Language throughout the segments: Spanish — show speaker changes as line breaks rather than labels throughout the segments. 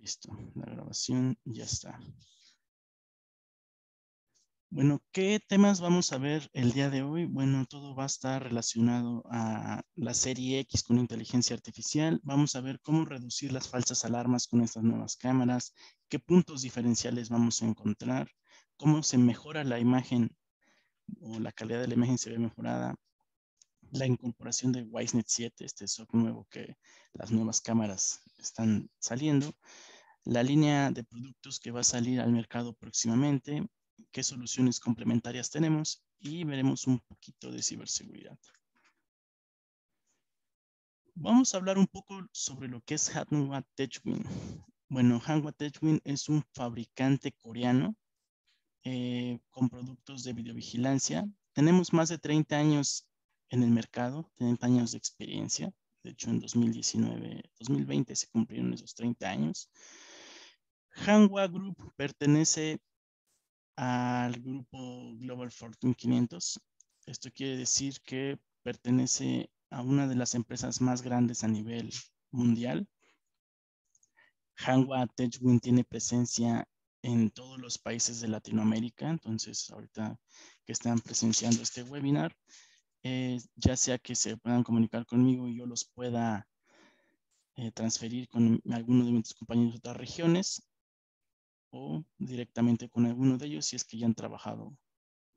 Listo, la grabación ya está. Bueno, ¿qué temas vamos a ver el día de hoy? Bueno, todo va a estar relacionado a la serie X con inteligencia artificial. Vamos a ver cómo reducir las falsas alarmas con estas nuevas cámaras, qué puntos diferenciales vamos a encontrar, cómo se mejora la imagen o la calidad de la imagen se ve mejorada, la incorporación de WiseNet 7, este software nuevo que las nuevas cámaras están saliendo, la línea de productos que va a salir al mercado próximamente, qué soluciones complementarias tenemos y veremos un poquito de ciberseguridad. Vamos a hablar un poco sobre lo que es Hanwha Techwin. Bueno, Hanwha Techwin es un fabricante coreano con productos de videovigilancia. Tenemos más de 30 años en el mercado, 30 años de experiencia. De hecho, en 2020 se cumplieron esos 30 años. Hanwha Group pertenece al grupo Global Fortune 500. Esto quiere decir que pertenece a una de las empresas más grandes a nivel mundial. Hanwha Techwin tiene presencia en todos los países de Latinoamérica. Entonces, ahorita que están presenciando este webinar, ya sea que se puedan comunicar conmigo y yo los pueda transferir con alguno de mis compañeros de otras regiones o directamente con alguno de ellos si es que ya han trabajado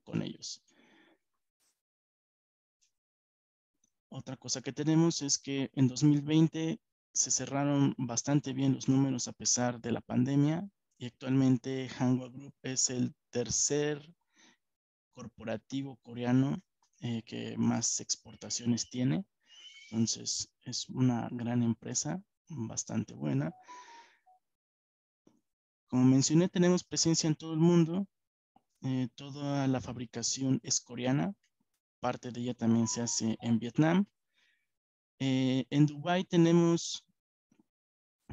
con ellos. Otra cosa que tenemos es que en 2020 se cerraron bastante bien los números a pesar de la pandemia y actualmente Hanwha Group es el tercer corporativo coreano que más exportaciones tiene. Entonces es una gran empresa, bastante buena. Como mencioné, tenemos presencia en todo el mundo. Toda la fabricación es coreana. Parte de ella también se hace en Vietnam. En Dubái tenemos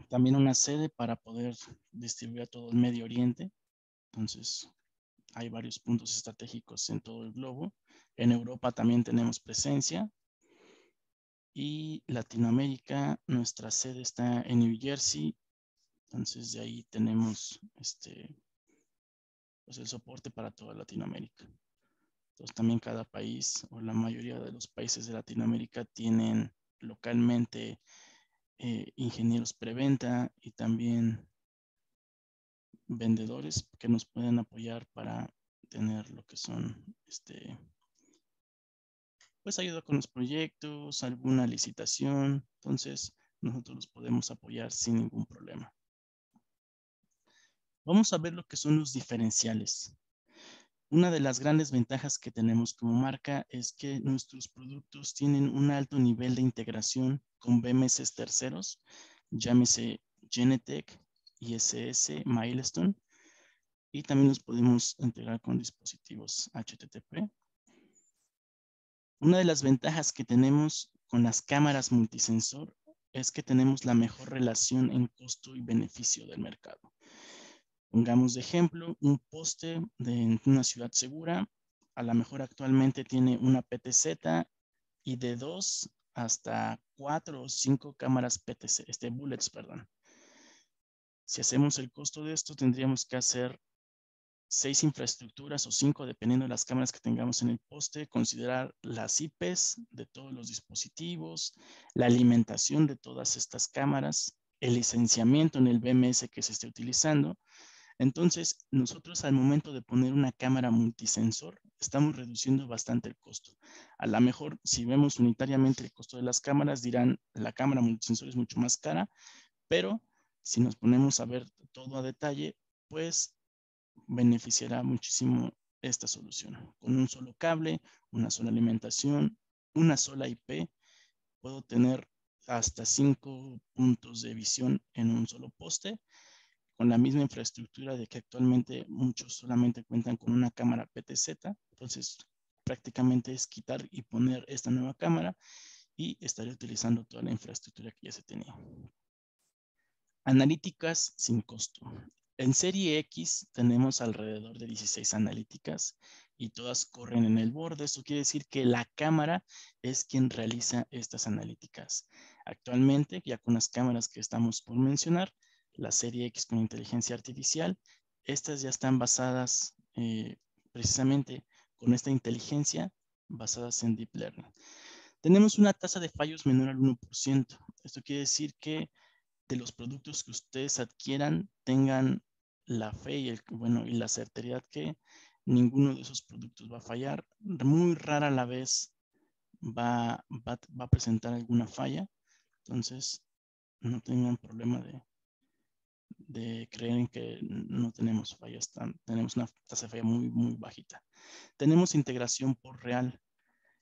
también una sede para poder distribuir a todo el Medio Oriente. Entonces, hay varios puntos estratégicos en todo el globo. En Europa también tenemos presencia. Y Latinoamérica, nuestra sede está en New Jersey. Entonces, de ahí tenemos pues el soporte para toda Latinoamérica. Entonces, también cada país o la mayoría de los países de Latinoamérica tienen localmente ingenieros preventa y también vendedores que nos pueden apoyar para tener lo que son pues ayuda con los proyectos, alguna licitación. Entonces nosotros los podemos apoyar sin ningún problema. Vamos a ver lo que son los diferenciales. Una de las grandes ventajas que tenemos como marca es que nuestros productos tienen un alto nivel de integración con BMS terceros, llámese Genetec, ISS, Milestone, y también los podemos integrar con dispositivos HTTP. Una de las ventajas que tenemos con las cámaras multisensor es que tenemos la mejor relación en costo y beneficio del mercado. Pongamos de ejemplo un poste de una ciudad segura, a lo mejor actualmente tiene una PTZ y de 2 hasta 4 o 5 cámaras PTZ, bullets, perdón. Si hacemos el costo de esto, tendríamos que hacer 6 infraestructuras o 5, dependiendo de las cámaras que tengamos en el poste, considerar las IPs de todos los dispositivos, la alimentación de todas estas cámaras, el licenciamiento en el BMS que se esté utilizando. Entonces, nosotros al momento de poner una cámara multisensor, estamos reduciendo bastante el costo. A lo mejor, si vemos unitariamente el costo de las cámaras, dirán, la cámara multisensor es mucho más cara, pero si nos ponemos a ver todo a detalle, pues beneficiará muchísimo esta solución. Con un solo cable, una sola alimentación, una sola IP, puedo tener hasta 5 puntos de visión en un solo poste, con la misma infraestructura de que actualmente muchos solamente cuentan con una cámara PTZ. Entonces, prácticamente es quitar y poner esta nueva cámara y estaré utilizando toda la infraestructura que ya se tenía. Analíticas sin costo. En serie X tenemos alrededor de 16 analíticas y todas corren en el borde. Esto quiere decir que la cámara es quien realiza estas analíticas. Actualmente, ya con las cámaras que estamos por mencionar, la serie X con inteligencia artificial. Estas ya están basadas precisamente con esta inteligencia basadas en Deep Learning. Tenemos una tasa de fallos menor al 1%. Esto quiere decir que de los productos que ustedes adquieran tengan la fe y la certeza que ninguno de esos productos va a fallar. Muy rara la vez va a presentar alguna falla. Entonces, no tengan problema de creer en que no tenemos fallas. Tenemos una tasa de falla muy bajita. Tenemos integración por real.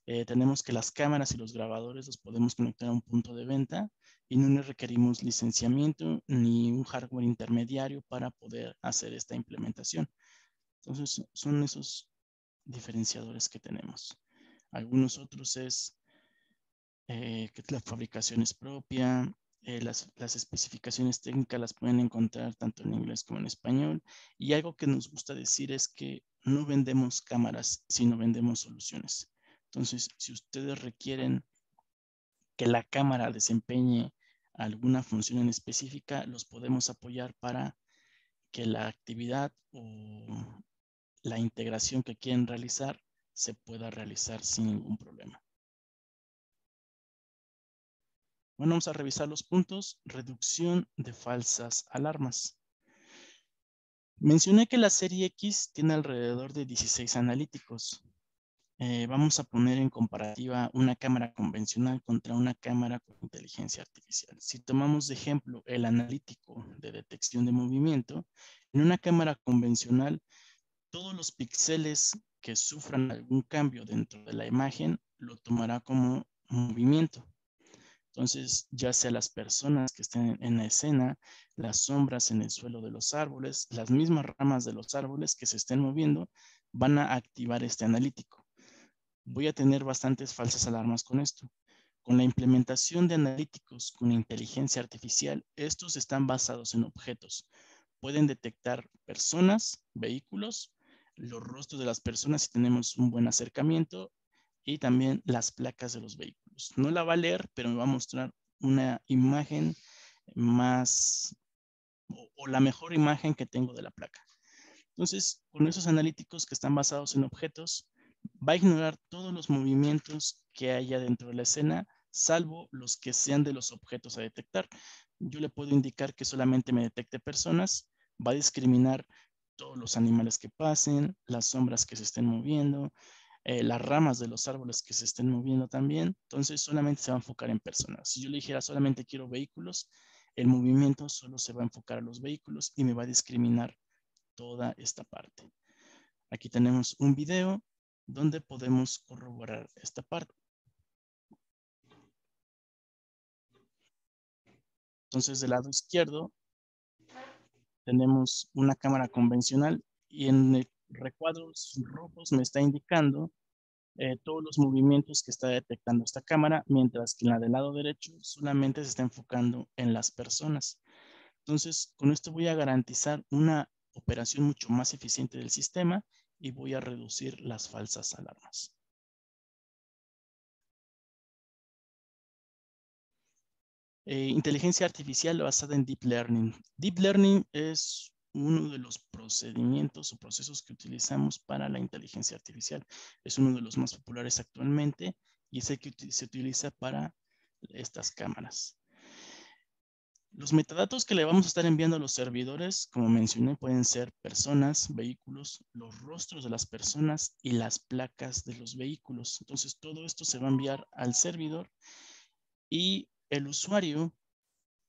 Tenemos que las cámaras y los grabadores los podemos conectar a un punto de venta y no requerimos licenciamiento ni un hardware intermediario para poder hacer esta implementación. Entonces, son esos diferenciadores que tenemos. Algunos otros es que la fabricación es propia, las especificaciones técnicas las pueden encontrar tanto en inglés como en español. Y algo que nos gusta decir es que no vendemos cámaras, sino vendemos soluciones. Entonces, si ustedes requieren que la cámara desempeñe alguna función en específica, los podemos apoyar para que la actividad o la integración que quieren realizar se pueda realizar sin ningún problema. Bueno, vamos a revisar los puntos. Reducción de falsas alarmas. Mencioné que la serie X tiene alrededor de 16 analíticos. Vamos a poner en comparativa una cámara convencional contra una cámara con inteligencia artificial. Si tomamos de ejemplo el analítico de detección de movimiento, en una cámara convencional, todos los píxeles que sufran algún cambio dentro de la imagen lo tomará como movimiento. Entonces, ya sea las personas que estén en la escena, las sombras en el suelo de los árboles, las mismas ramas de los árboles que se estén moviendo, van a activar este analítico. Voy a tener bastantes falsas alarmas con esto. Con la implementación de analíticos con inteligencia artificial, estos están basados en objetos. Pueden detectar personas, vehículos, los rostros de las personas si tenemos un buen acercamiento y también las placas de los vehículos. No la va a leer, pero me va a mostrar una imagen más o la mejor imagen que tengo de la placa. Entonces, con esos analíticos que están basados en objetos, va a ignorar todos los movimientos que haya dentro de la escena, salvo los que sean de los objetos a detectar. Yo le puedo indicar que solamente me detecte personas, va a discriminar todos los animales que pasen, las sombras que se estén moviendo, las ramas de los árboles que se estén moviendo también. Entonces solamente se va a enfocar en personas. Si yo le dijera solamente quiero vehículos, el movimiento solo se va a enfocar a los vehículos y me va a discriminar toda esta parte. Aquí tenemos un video donde podemos corroborar esta parte. Entonces, del lado izquierdo tenemos una cámara convencional y en el recuadros rojos me está indicando todos los movimientos que está detectando esta cámara, mientras que en la del lado derecho solamente se está enfocando en las personas. Entonces, con esto voy a garantizar una operación mucho más eficiente del sistema y voy a reducir las falsas alarmas. Inteligencia artificial basada en Deep Learning. Deep Learning es uno de los procedimientos o procesos que utilizamos para la inteligencia artificial. Es uno de los más populares actualmente y es el que se utiliza para estas cámaras. Los metadatos que le vamos a estar enviando a los servidores, como mencioné, pueden ser personas, vehículos, los rostros de las personas y las placas de los vehículos. Entonces, todo esto se va a enviar al servidor y el usuario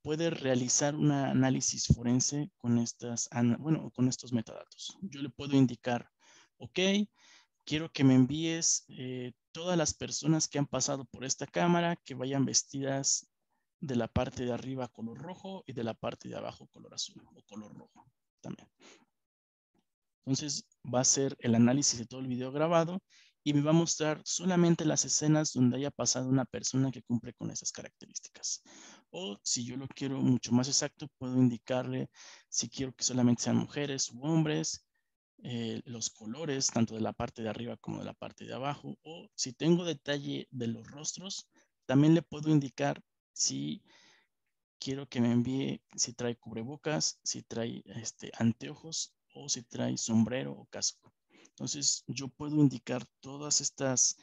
puede realizar un análisis forense con con estos metadatos. Yo le puedo indicar, ok, quiero que me envíes todas las personas que han pasado por esta cámara que vayan vestidas de la parte de arriba color rojo y de la parte de abajo color azul o color rojo también. Entonces va a ser el análisis de todo el video grabado y me va a mostrar solamente las escenas donde haya pasado una persona que cumple con esas características. O si yo lo quiero mucho más exacto, puedo indicarle si quiero que solamente sean mujeres u hombres, los colores, tanto de la parte de arriba como de la parte de abajo. O si tengo detalle de los rostros, también le puedo indicar si quiero que me envíe si trae cubrebocas, si trae anteojos o si trae sombrero o casco. Entonces, yo puedo indicar todas estas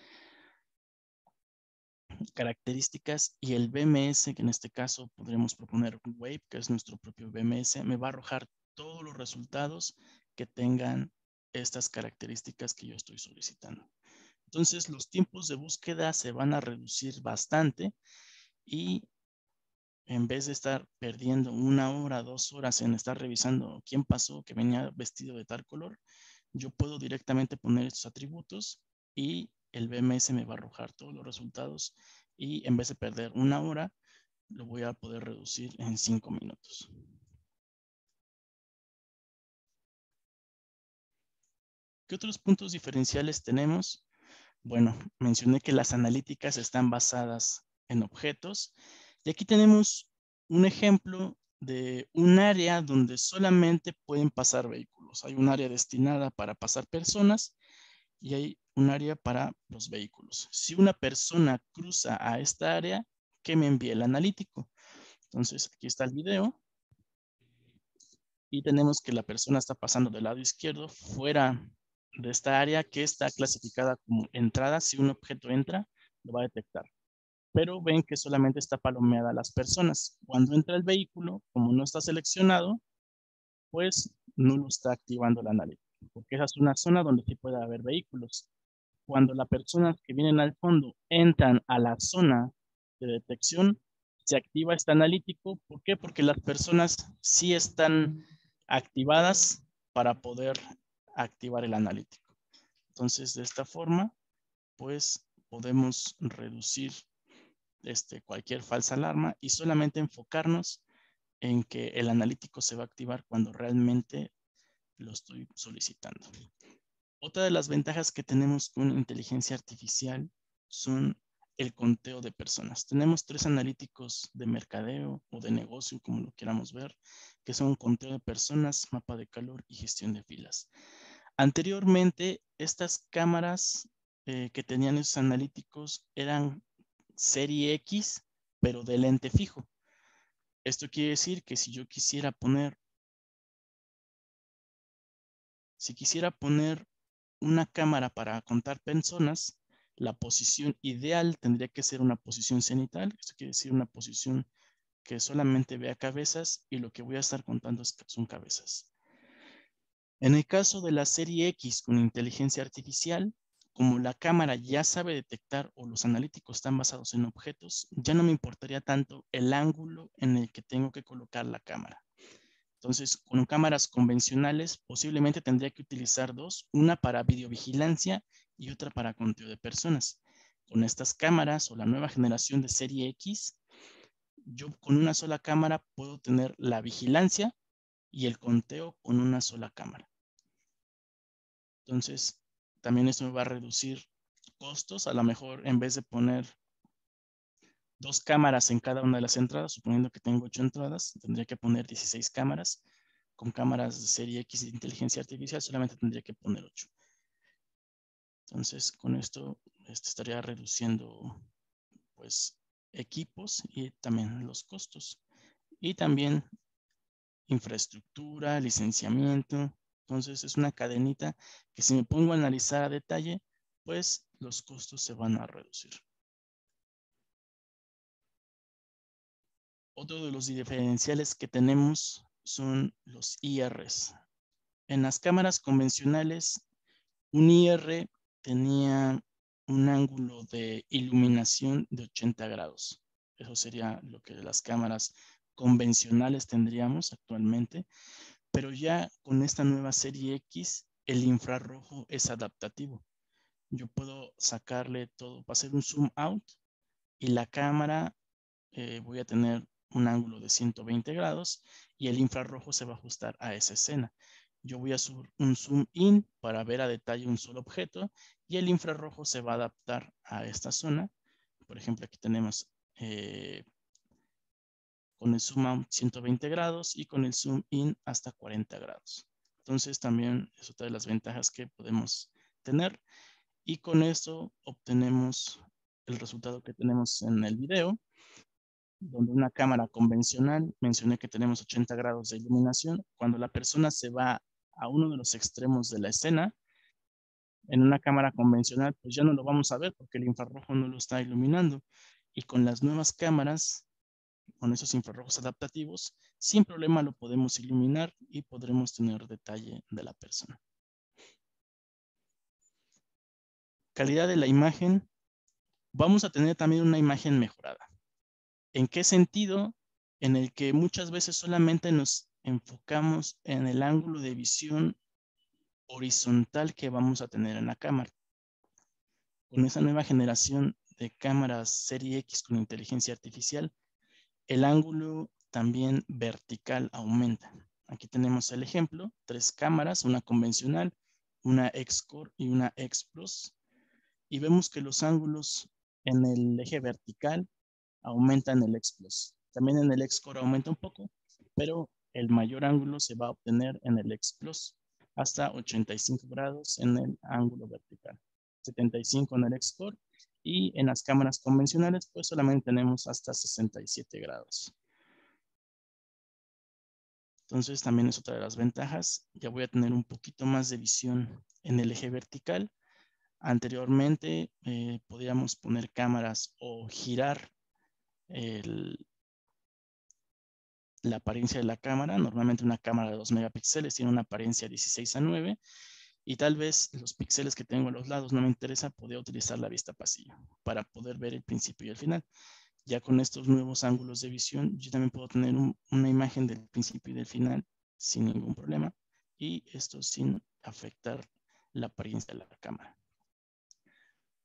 características y el BMS, que en este caso podremos proponer Wave, que es nuestro propio BMS, me va a arrojar todos los resultados que tengan estas características que yo estoy solicitando. Entonces, los tiempos de búsqueda se van a reducir bastante y en vez de estar perdiendo 1 hora, 2 horas en estar revisando quién pasó que venía vestido de tal color, yo puedo directamente poner estos atributos y el BMS me va a arrojar todos los resultados y en vez de perder 1 hora, lo voy a poder reducir en 5 minutos. ¿Qué otros puntos diferenciales tenemos? Bueno, mencioné que las analíticas están basadas en objetos y aquí tenemos un ejemplo de un área donde solamente pueden pasar vehículos. Hay un área destinada para pasar personas y hay un área para los vehículos. Si una persona cruza a esta área, ¿qué me envía el analítico? Entonces, aquí está el video y tenemos que la persona está pasando del lado izquierdo fuera de esta área que está clasificada como entrada. Si un objeto entra, lo va a detectar. Pero ven que solamente está palomeada las personas. Cuando entra el vehículo, como no está seleccionado, pues no lo está activando la analítica, porque esa es una zona donde sí puede haber vehículos. Cuando las personas que vienen al fondo entran a la zona de detección, se activa este analítico. ¿Por qué? Porque las personas sí están activadas para poder activar el analítico. Entonces, de esta forma, pues podemos reducir cualquier falsa alarma y solamente enfocarnos en que el analítico se va a activar cuando realmente lo estoy solicitando. Otra de las ventajas que tenemos con inteligencia artificial son el conteo de personas. Tenemos 3 analíticos de mercadeo o de negocio, como lo queramos ver, que son conteo de personas, mapa de calor y gestión de filas. Anteriormente, estas cámaras que tenían esos analíticos eran serie X, pero de lente fijo. Esto quiere decir que si yo quisiera poner una cámara para contar personas, la posición ideal tendría que ser una posición cenital. Esto quiere decir una posición que solamente vea cabezas y lo que voy a estar contando son cabezas. En el caso de la serie X con inteligencia artificial, como la cámara ya sabe detectar o los analíticos están basados en objetos, ya no me importaría tanto el ángulo en el que tengo que colocar la cámara. Entonces, con cámaras convencionales, posiblemente tendría que utilizar 2, una para videovigilancia y otra para conteo de personas. Con estas cámaras o la nueva generación de serie X, yo con una sola cámara puedo tener la vigilancia y el conteo con una sola cámara. Entonces, también esto me va a reducir costos. A lo mejor en vez de poner 2 cámaras en cada una de las entradas, suponiendo que tengo 8 entradas, tendría que poner 16 cámaras. Con cámaras de serie X de inteligencia artificial solamente tendría que poner 8. Entonces, con esto estaría reduciendo pues equipos y también los costos. Y también infraestructura, licenciamiento. Entonces, es una cadenita que si me pongo a analizar a detalle, pues los costos se van a reducir. Otro de los diferenciales que tenemos son los IRs. En las cámaras convencionales, un IR tenía un ángulo de iluminación de 80 grados. Eso sería lo que las cámaras convencionales tendríamos actualmente. Pero ya con esta nueva serie X, el infrarrojo es adaptativo. Yo puedo sacarle todo, para hacer un zoom out y la cámara voy a tener un ángulo de 120 grados y el infrarrojo se va a ajustar a esa escena. Yo voy a hacer un zoom in para ver a detalle un solo objeto y el infrarrojo se va a adaptar a esta zona. Por ejemplo, aquí tenemos con el zoom out 120 grados y con el zoom in hasta 40 grados. Entonces también es otra de las ventajas que podemos tener y con esto obtenemos el resultado que tenemos en el video. donde una cámara convencional, mencioné que tenemos 80 grados de iluminación. Cuando la persona se va a uno de los extremos de la escena, en una cámara convencional, pues ya no lo vamos a ver porque el infrarrojo no lo está iluminando. Y con las nuevas cámaras, con esos infrarrojos adaptativos, sin problema lo podemos iluminar y podremos tener detalle de la persona. Calidad de la imagen. Vamos a tener también una imagen mejorada. ¿En qué sentido? En el que muchas veces solamente nos enfocamos en el ángulo de visión horizontal que vamos a tener en la cámara. Con esa nueva generación de cámaras serie X con inteligencia artificial, el ángulo también vertical aumenta. Aquí tenemos el ejemplo, 3 cámaras, una convencional, una X-Core y una X-Plus. Y vemos que los ángulos en el eje vertical aumentan en el X-Plus. También en el X-Core aumenta un poco, pero el mayor ángulo se va a obtener en el X-Plus, hasta 85 grados en el ángulo vertical, 75 en el X-Core, y en las cámaras convencionales pues solamente tenemos hasta 67 grados. Entonces también es otra de las ventajas. Ya voy a tener un poquito más de visión en el eje vertical. Anteriormente podíamos poner cámaras o girar la apariencia de la cámara. Normalmente una cámara de 2 megapíxeles tiene una apariencia 16:9 y tal vez los píxeles que tengo a los lados no me interesa, podría utilizar la vista pasillo para poder ver el principio y el final. Ya con estos nuevos ángulos de visión, yo también puedo tener una imagen del principio y del final sin ningún problema, y esto sin afectar la apariencia de la cámara.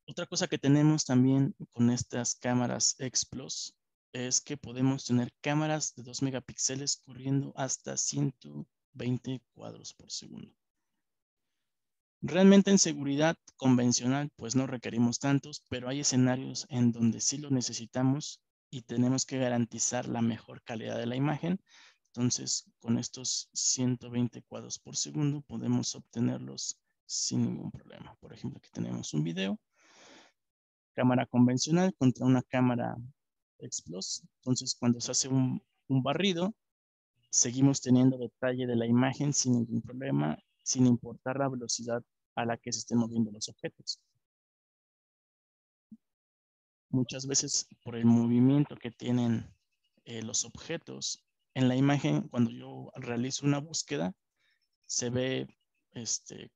Otra cosa que tenemos también con estas cámaras X-Plus es que podemos tener cámaras de 2 megapíxeles corriendo hasta 120 cuadros por segundo. Realmente en seguridad convencional pues no requerimos tantos, pero hay escenarios en donde sí lo necesitamos y tenemos que garantizar la mejor calidad de la imagen. Entonces con estos 120 cuadros por segundo podemos obtenerlos sin ningún problema. Por ejemplo, aquí tenemos un video, cámara convencional contra una cámara X-Plus. Entonces cuando se hace un barrido, seguimos teniendo detalle de la imagen sin ningún problema, sin importar la velocidad a la que se estén moviendo los objetos. Muchas veces por el movimiento que tienen los objetos en la imagen, cuando yo realizo una búsqueda, se ve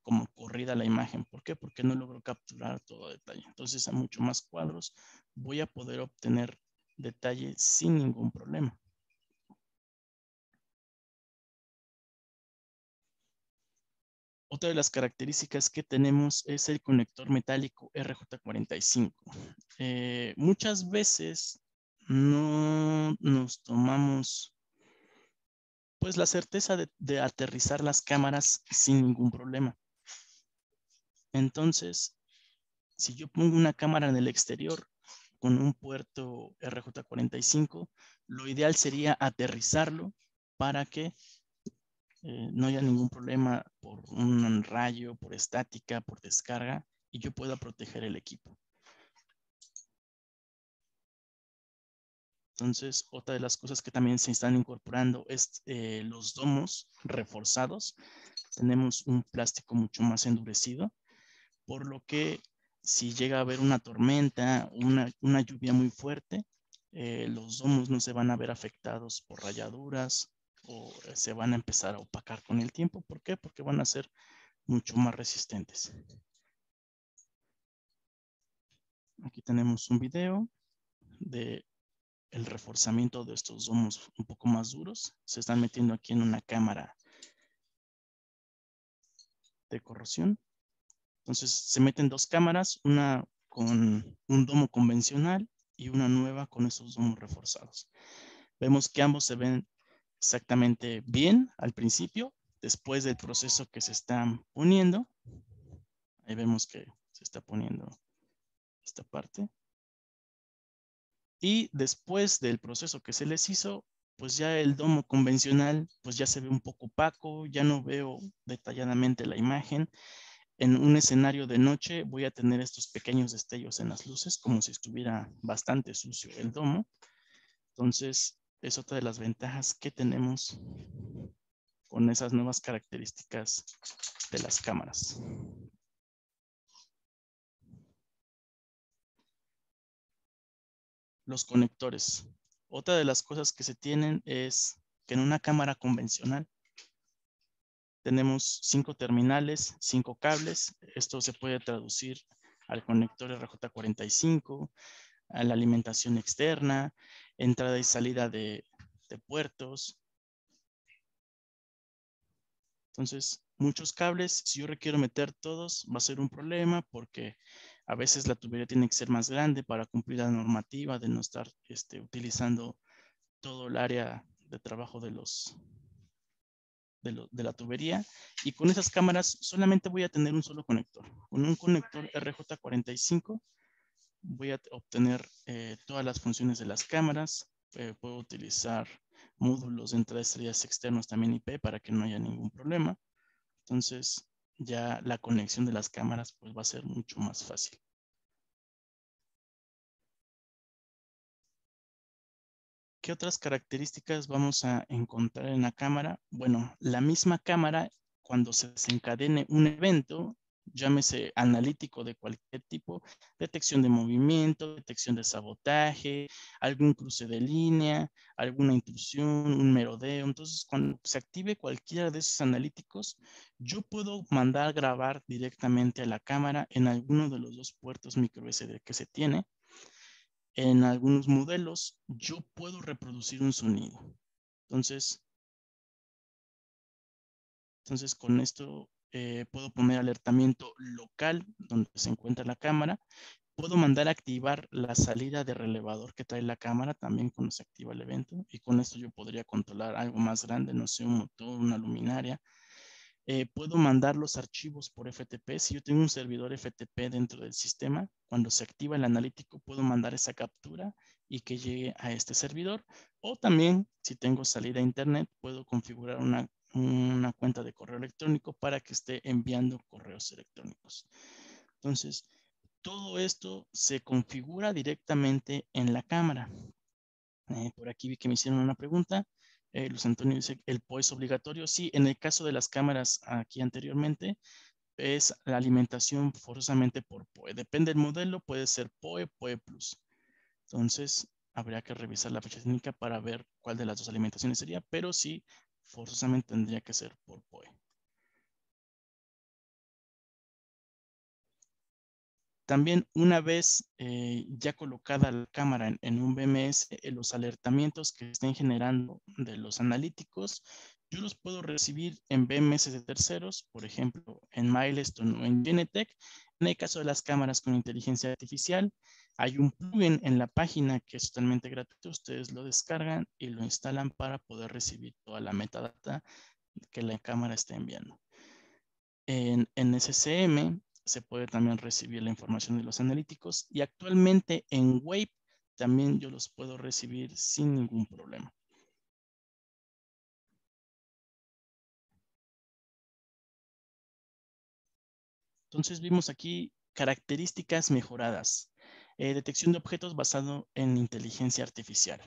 como corrida la imagen. ¿Por qué? Porque no logro capturar todo detalle. Entonces a mucho más cuadros voy a poder obtener detalle sin ningún problema. Otra de las características que tenemos es el conector metálico RJ45. Muchas veces no nos tomamos pues la certeza de aterrizar las cámaras sin ningún problema. Entonces, si yo pongo una cámara en el exterior con un puerto RJ45, lo ideal sería aterrizarlo para que no haya ningún problema por un rayo, por estática, por descarga, y yo pueda proteger el equipo. Entonces, otra de las cosas que también se están incorporando es los domos reforzados. Tenemos un plástico mucho más endurecido, por lo que si llega a haber una tormenta, una lluvia muy fuerte, los domos no se van a ver afectados por rayaduras o se van a empezar a opacar con el tiempo. ¿Por qué? Porque van a ser mucho más resistentes. Aquí tenemos un video de el reforzamiento de estos domos un poco más duros. Se están metiendo aquí en una cámara de corrosión. Entonces se meten 2 cámaras, una con un domo convencional y una nueva con estos domos reforzados. Vemos que ambos se ven exactamente bien al principio, después del proceso que se están poniendo. Ahí vemos que se está poniendo esta parte. Y después del proceso que se les hizo, pues ya el domo convencional, pues ya se ve un poco opaco, ya no veo detalladamente la imagen. En un escenario de noche voy a tener estos pequeños destellos en las luces, como si estuviera bastante sucio el domo. Entonces, es otra de las ventajas que tenemos con esas nuevas características de las cámaras. Los conectores. Otra de las cosas que se tienen es que en una cámara convencional tenemos 5 terminales, 5 cables. Esto se puede traducir al conector RJ45, a la alimentación externa, entrada y salida de puertos. Entonces, muchos cables, si yo requiero meter todos, va a ser un problema porque a veces la tubería tiene que ser más grande para cumplir la normativa de no estar utilizando todo el área de trabajo de la tubería. Y con esas cámaras solamente voy a tener un solo conector. Con un conector RJ45 voy a obtener todas las funciones de las cámaras. Puedo utilizar módulos de entrada y salidas externos también IP para que no haya ningún problema. Entonces ya la conexión de las cámaras pues va a ser mucho más fácil. ¿Qué otras características vamos a encontrar en la cámara? Bueno, la misma cámara, cuando se desencadene un evento, llámese analítico de cualquier tipo, detección de movimiento, detección de sabotaje, algún cruce de línea, alguna intrusión, un merodeo. Entonces, cuando se active cualquiera de esos analíticos, yo puedo mandar grabar directamente a la cámara en alguno de los 2 puertos micro SD que se tiene. En algunos modelos yo puedo reproducir un sonido. Entonces con esto puedo poner alertamiento local donde se encuentra la cámara. Puedo mandar a activar la salida de relevador que trae la cámara también cuando se activa el evento. Y con esto yo podría controlar algo más grande, no sé, un motor, una luminaria. Puedo mandar los archivos por FTP. Si yo tengo un servidor FTP dentro del sistema, cuando se activa el analítico, puedo mandar esa captura y que llegue a este servidor. O también, si tengo salida a internet, puedo configurar una cuenta de correo electrónico para que esté enviando correos electrónicos. Entonces, todo esto se configura directamente en la cámara. Por aquí vi que me hicieron una pregunta. Luis Antonio dice, ¿el POE es obligatorio? Sí, en el caso de las cámaras aquí anteriormente, es la alimentación forzosamente por POE. Depende del modelo, puede ser POE, POE Plus. Entonces, habría que revisar la fecha técnica para ver cuál de las 2 alimentaciones sería, pero sí, forzosamente tendría que ser por POE. También una vez ya colocada la cámara en un BMS, los alertamientos que estén generando de los analíticos, yo los puedo recibir en BMS de terceros, por ejemplo, en Milestone o en Genetec. En el caso de las cámaras con inteligencia artificial, hay un plugin en la página que es totalmente gratuito. Ustedes lo descargan y lo instalan para poder recibir toda la metadata que la cámara está enviando. En SCM se puede también recibir la información de los analíticos y actualmente en Wave también yo los puedo recibir sin ningún problema. Entonces vimos aquí características mejoradas. Detección de objetos basado en inteligencia artificial.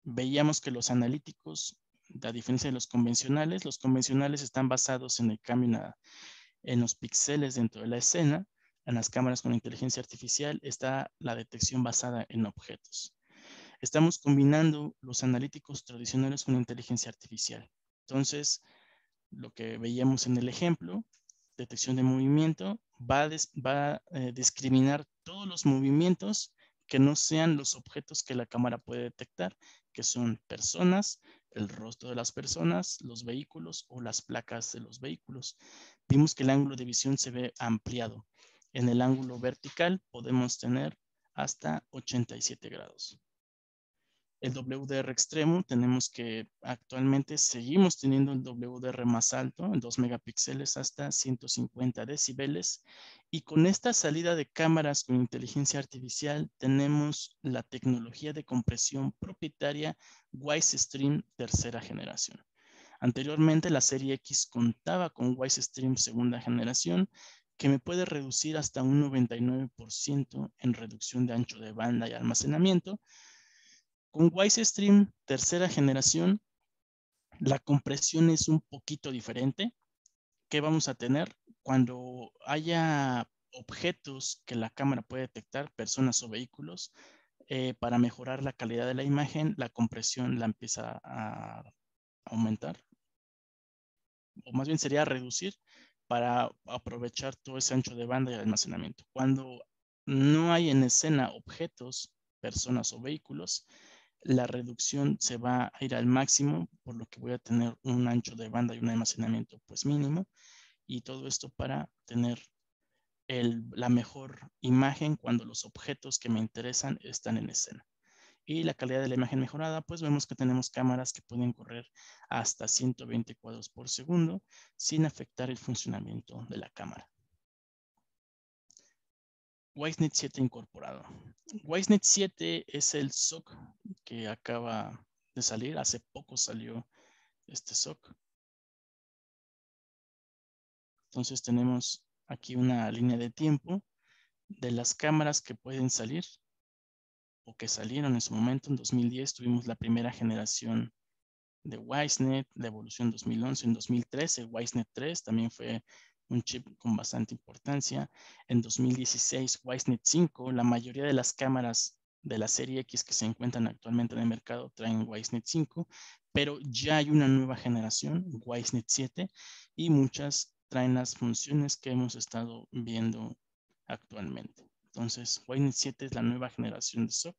Veíamos que los analíticos, a diferencia de los convencionales están basados en el cambio en los píxeles dentro de la escena. En las cámaras con inteligencia artificial está la detección basada en objetos. Estamos combinando los analíticos tradicionales con inteligencia artificial. Entonces, lo que veíamos en el ejemplo, detección de movimiento, va a discriminar todos los movimientos que no sean los objetos que la cámara puede detectar, que son personas, el rostro de las personas, los vehículos o las placas de los vehículos. Vimos que el ángulo de visión se ve ampliado. En el ángulo vertical podemos tener hasta 87 grados. El WDR extremo, tenemos que actualmente seguimos teniendo el WDR más alto, en 2 megapíxeles hasta 150 decibeles. Y con esta salida de cámaras con inteligencia artificial, tenemos la tecnología de compresión propietaria WiseStream tercera generación. Anteriormente, la serie X contaba con WiseStream segunda generación, que me puede reducir hasta un 99% en reducción de ancho de banda y almacenamiento. Con WiseStream tercera generación, la compresión es un poquito diferente. ¿Qué vamos a tener? Cuando haya objetos que la cámara puede detectar, personas o vehículos, para mejorar la calidad de la imagen, la compresión la empieza a aumentar, o más bien sería reducir para aprovechar todo ese ancho de banda y almacenamiento. Cuando no hay en escena objetos, personas o vehículos, la reducción se va a ir al máximo, por lo que voy a tener un ancho de banda y un almacenamiento pues mínimo, y todo esto para tener la mejor imagen cuando los objetos que me interesan están en escena. Y la calidad de la imagen mejorada, pues vemos que tenemos cámaras que pueden correr hasta 120 cuadros por segundo sin afectar el funcionamiento de la cámara. WiseNet 7 incorporado. WiseNet 7 es el SoC que acaba de salir. Hace poco salió este SoC. Entonces tenemos aquí una línea de tiempo de las cámaras que pueden salir o que salieron en su momento. En 2010 tuvimos la primera generación de WiseNet, la evolución 2011. En 2013, WiseNet 3 también fue un chip con bastante importancia. En 2016, WiseNet 5, la mayoría de las cámaras de la serie X que se encuentran actualmente en el mercado traen WiseNet 5, pero ya hay una nueva generación, WiseNet 7, y muchas traen las funciones que hemos estado viendo actualmente. Entonces, WiseNet 7 es la nueva generación de SoC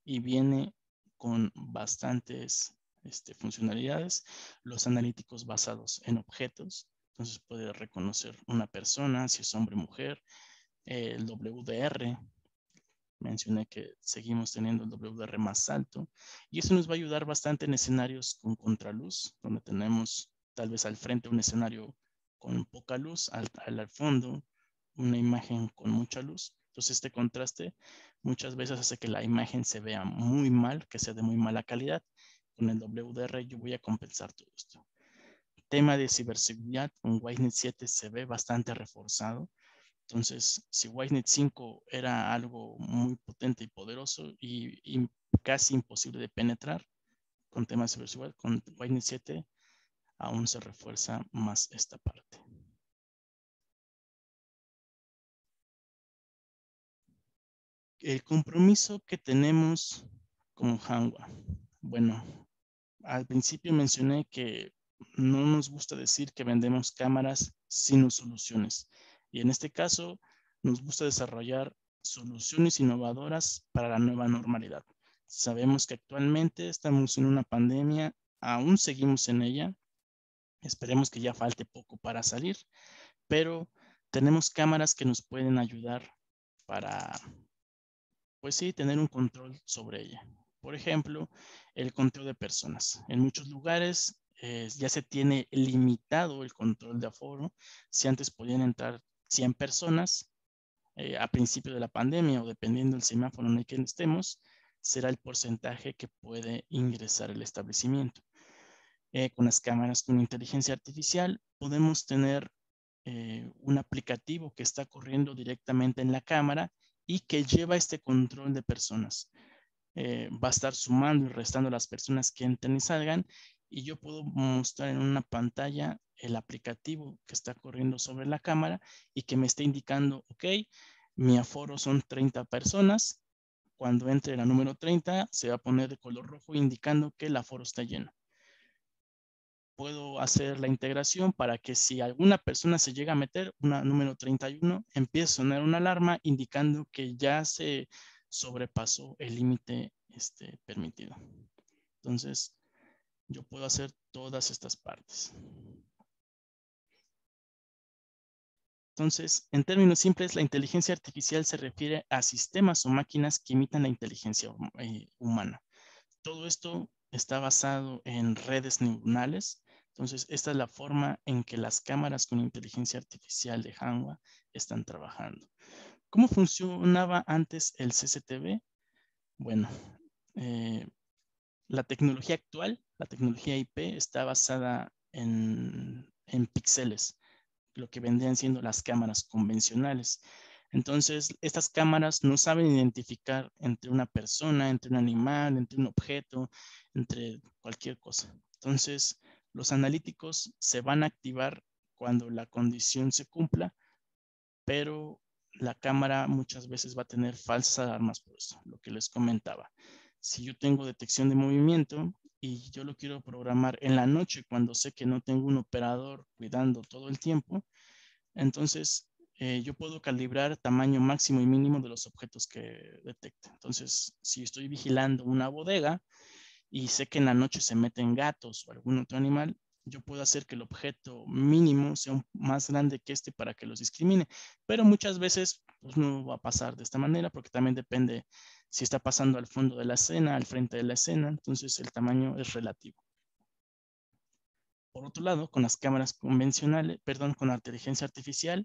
y viene con bastantes funcionalidades. Los analíticos basados en objetos, entonces puede reconocer una persona, si es hombre o mujer. El WDR, mencioné que seguimos teniendo el WDR más alto, y eso nos va a ayudar bastante en escenarios con contraluz, donde tenemos tal vez al frente un escenario con poca luz, al fondo una imagen con mucha luz. Entonces este contraste muchas veces hace que la imagen se vea muy mal, que sea de muy mala calidad. Con el WDR yo voy a compensar todo esto. Tema de ciberseguridad con WiseNet 7 se ve bastante reforzado. Entonces, si WiseNet 5 era algo muy potente y poderoso y casi imposible de penetrar con temas de ciberseguridad, con WiseNet 7 aún se refuerza más esta parte. El compromiso que tenemos con Hanwha. Bueno, al principio mencioné que no nos gusta decir que vendemos cámaras sino soluciones. Y en este caso, nos gusta desarrollar soluciones innovadoras para la nueva normalidad. Sabemos que actualmente estamos en una pandemia, aún seguimos en ella. Esperemos que ya falte poco para salir, pero tenemos cámaras que nos pueden ayudar para, pues sí, tener un control sobre ella. Por ejemplo, el conteo de personas. En muchos lugares ya se tiene limitado el control de aforo. Si antes podían entrar 100 personas a principio de la pandemia o dependiendo del semáforo en el que estemos, será el porcentaje que puede ingresar el establecimiento. Con las cámaras con inteligencia artificial podemos tener un aplicativo que está corriendo directamente en la cámara y que lleva este control de personas. Va a estar sumando y restando las personas que entren y salgan, y yo puedo mostrar en una pantalla el aplicativo que está corriendo sobre la cámara y que me está indicando, ok, mi aforo son 30 personas. Cuando entre la número 30 se va a poner de color rojo indicando que el aforo está lleno. Puedo hacer la integración para que si alguna persona se llega a meter, una número 31, empiece a sonar una alarma indicando que ya se sobrepasó el límite permitido. Entonces, yo puedo hacer todas estas partes. Entonces, en términos simples, la inteligencia artificial se refiere a sistemas o máquinas que imitan la inteligencia humana. Todo esto está basado en redes neuronales. Entonces, esta es la forma en que las cámaras con inteligencia artificial de Hanwha están trabajando. ¿Cómo funcionaba antes el CCTV? Bueno, la tecnología actual, la tecnología IP, está basada en píxeles, lo que vendrían siendo las cámaras convencionales. Entonces, estas cámaras no saben identificar entre una persona, entre un animal, entre un objeto, entre cualquier cosa. Entonces, los analíticos se van a activar cuando la condición se cumpla, pero la cámara muchas veces va a tener falsas alarmas por eso, lo que les comentaba. Si yo tengo detección de movimiento y yo lo quiero programar en la noche cuando sé que no tengo un operador cuidando todo el tiempo, entonces yo puedo calibrar tamaño máximo y mínimo de los objetos que detecte. Entonces, si estoy vigilando una bodega y sé que en la noche se meten gatos o algún otro animal, yo puedo hacer que el objeto mínimo sea más grande que este para que los discrimine. Pero muchas veces pues, no va a pasar de esta manera porque también depende si está pasando al fondo de la escena, al frente de la escena. Entonces el tamaño es relativo. Por otro lado, con las cámaras convencionales, perdón, con la inteligencia artificial,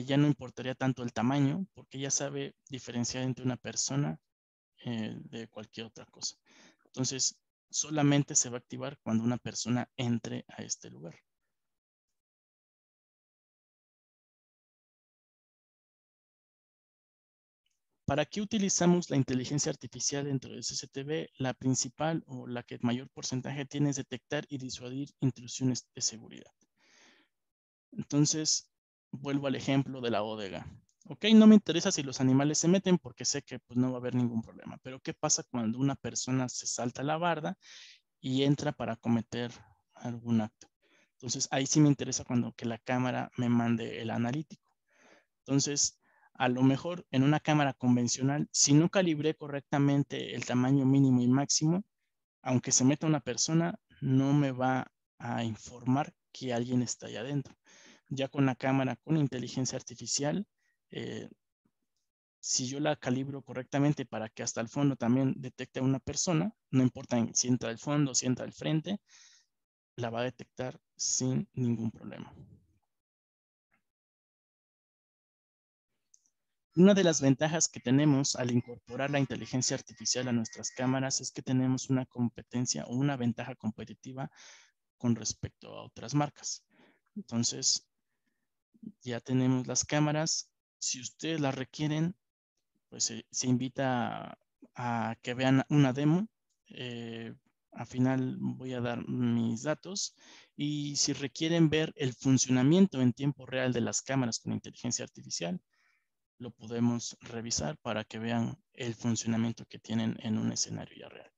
ya no importaría tanto el tamaño porque ya sabe diferenciar entre una persona de cualquier otra cosa. Entonces, solamente se va a activar cuando una persona entre a este lugar. ¿Para qué utilizamos la inteligencia artificial dentro de CCTV? La principal o la que mayor porcentaje tiene es detectar y disuadir intrusiones de seguridad. Entonces, vuelvo al ejemplo de la bodega. Ok, no me interesa si los animales se meten porque sé que pues, no va a haber ningún problema. Pero ¿qué pasa cuando una persona se salta la barda y entra para cometer algún acto? Entonces, ahí sí me interesa cuando que la cámara me mande el analítico. Entonces, a lo mejor en una cámara convencional, si no calibré correctamente el tamaño mínimo y máximo, aunque se meta una persona, no me va a informar que alguien está ahí adentro. Ya con la cámara con inteligencia artificial, eh, si yo la calibro correctamente para que hasta el fondo también detecte a una persona, no importa si entra al fondo o si entra al frente, la va a detectar sin ningún problema. Una de las ventajas que tenemos al incorporar la inteligencia artificial a nuestras cámaras es que tenemos una competencia o una ventaja competitiva con respecto a otras marcas. Entonces, ya tenemos las cámaras. Si ustedes las requieren, pues se invita a que vean una demo. Al final voy a dar mis datos y si requieren ver el funcionamiento en tiempo real de las cámaras con inteligencia artificial, lo podemos revisar para que vean el funcionamiento que tienen en un escenario ya real.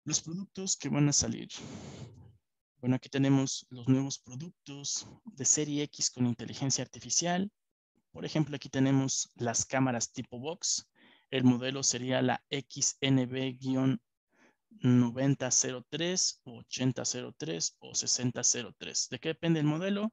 Los productos que van a salir. Bueno, aquí tenemos los nuevos productos de serie X con inteligencia artificial. Por ejemplo, aquí tenemos las cámaras tipo box. El modelo sería la XNB-9003, 8003 o 6003. ¿De qué depende el modelo?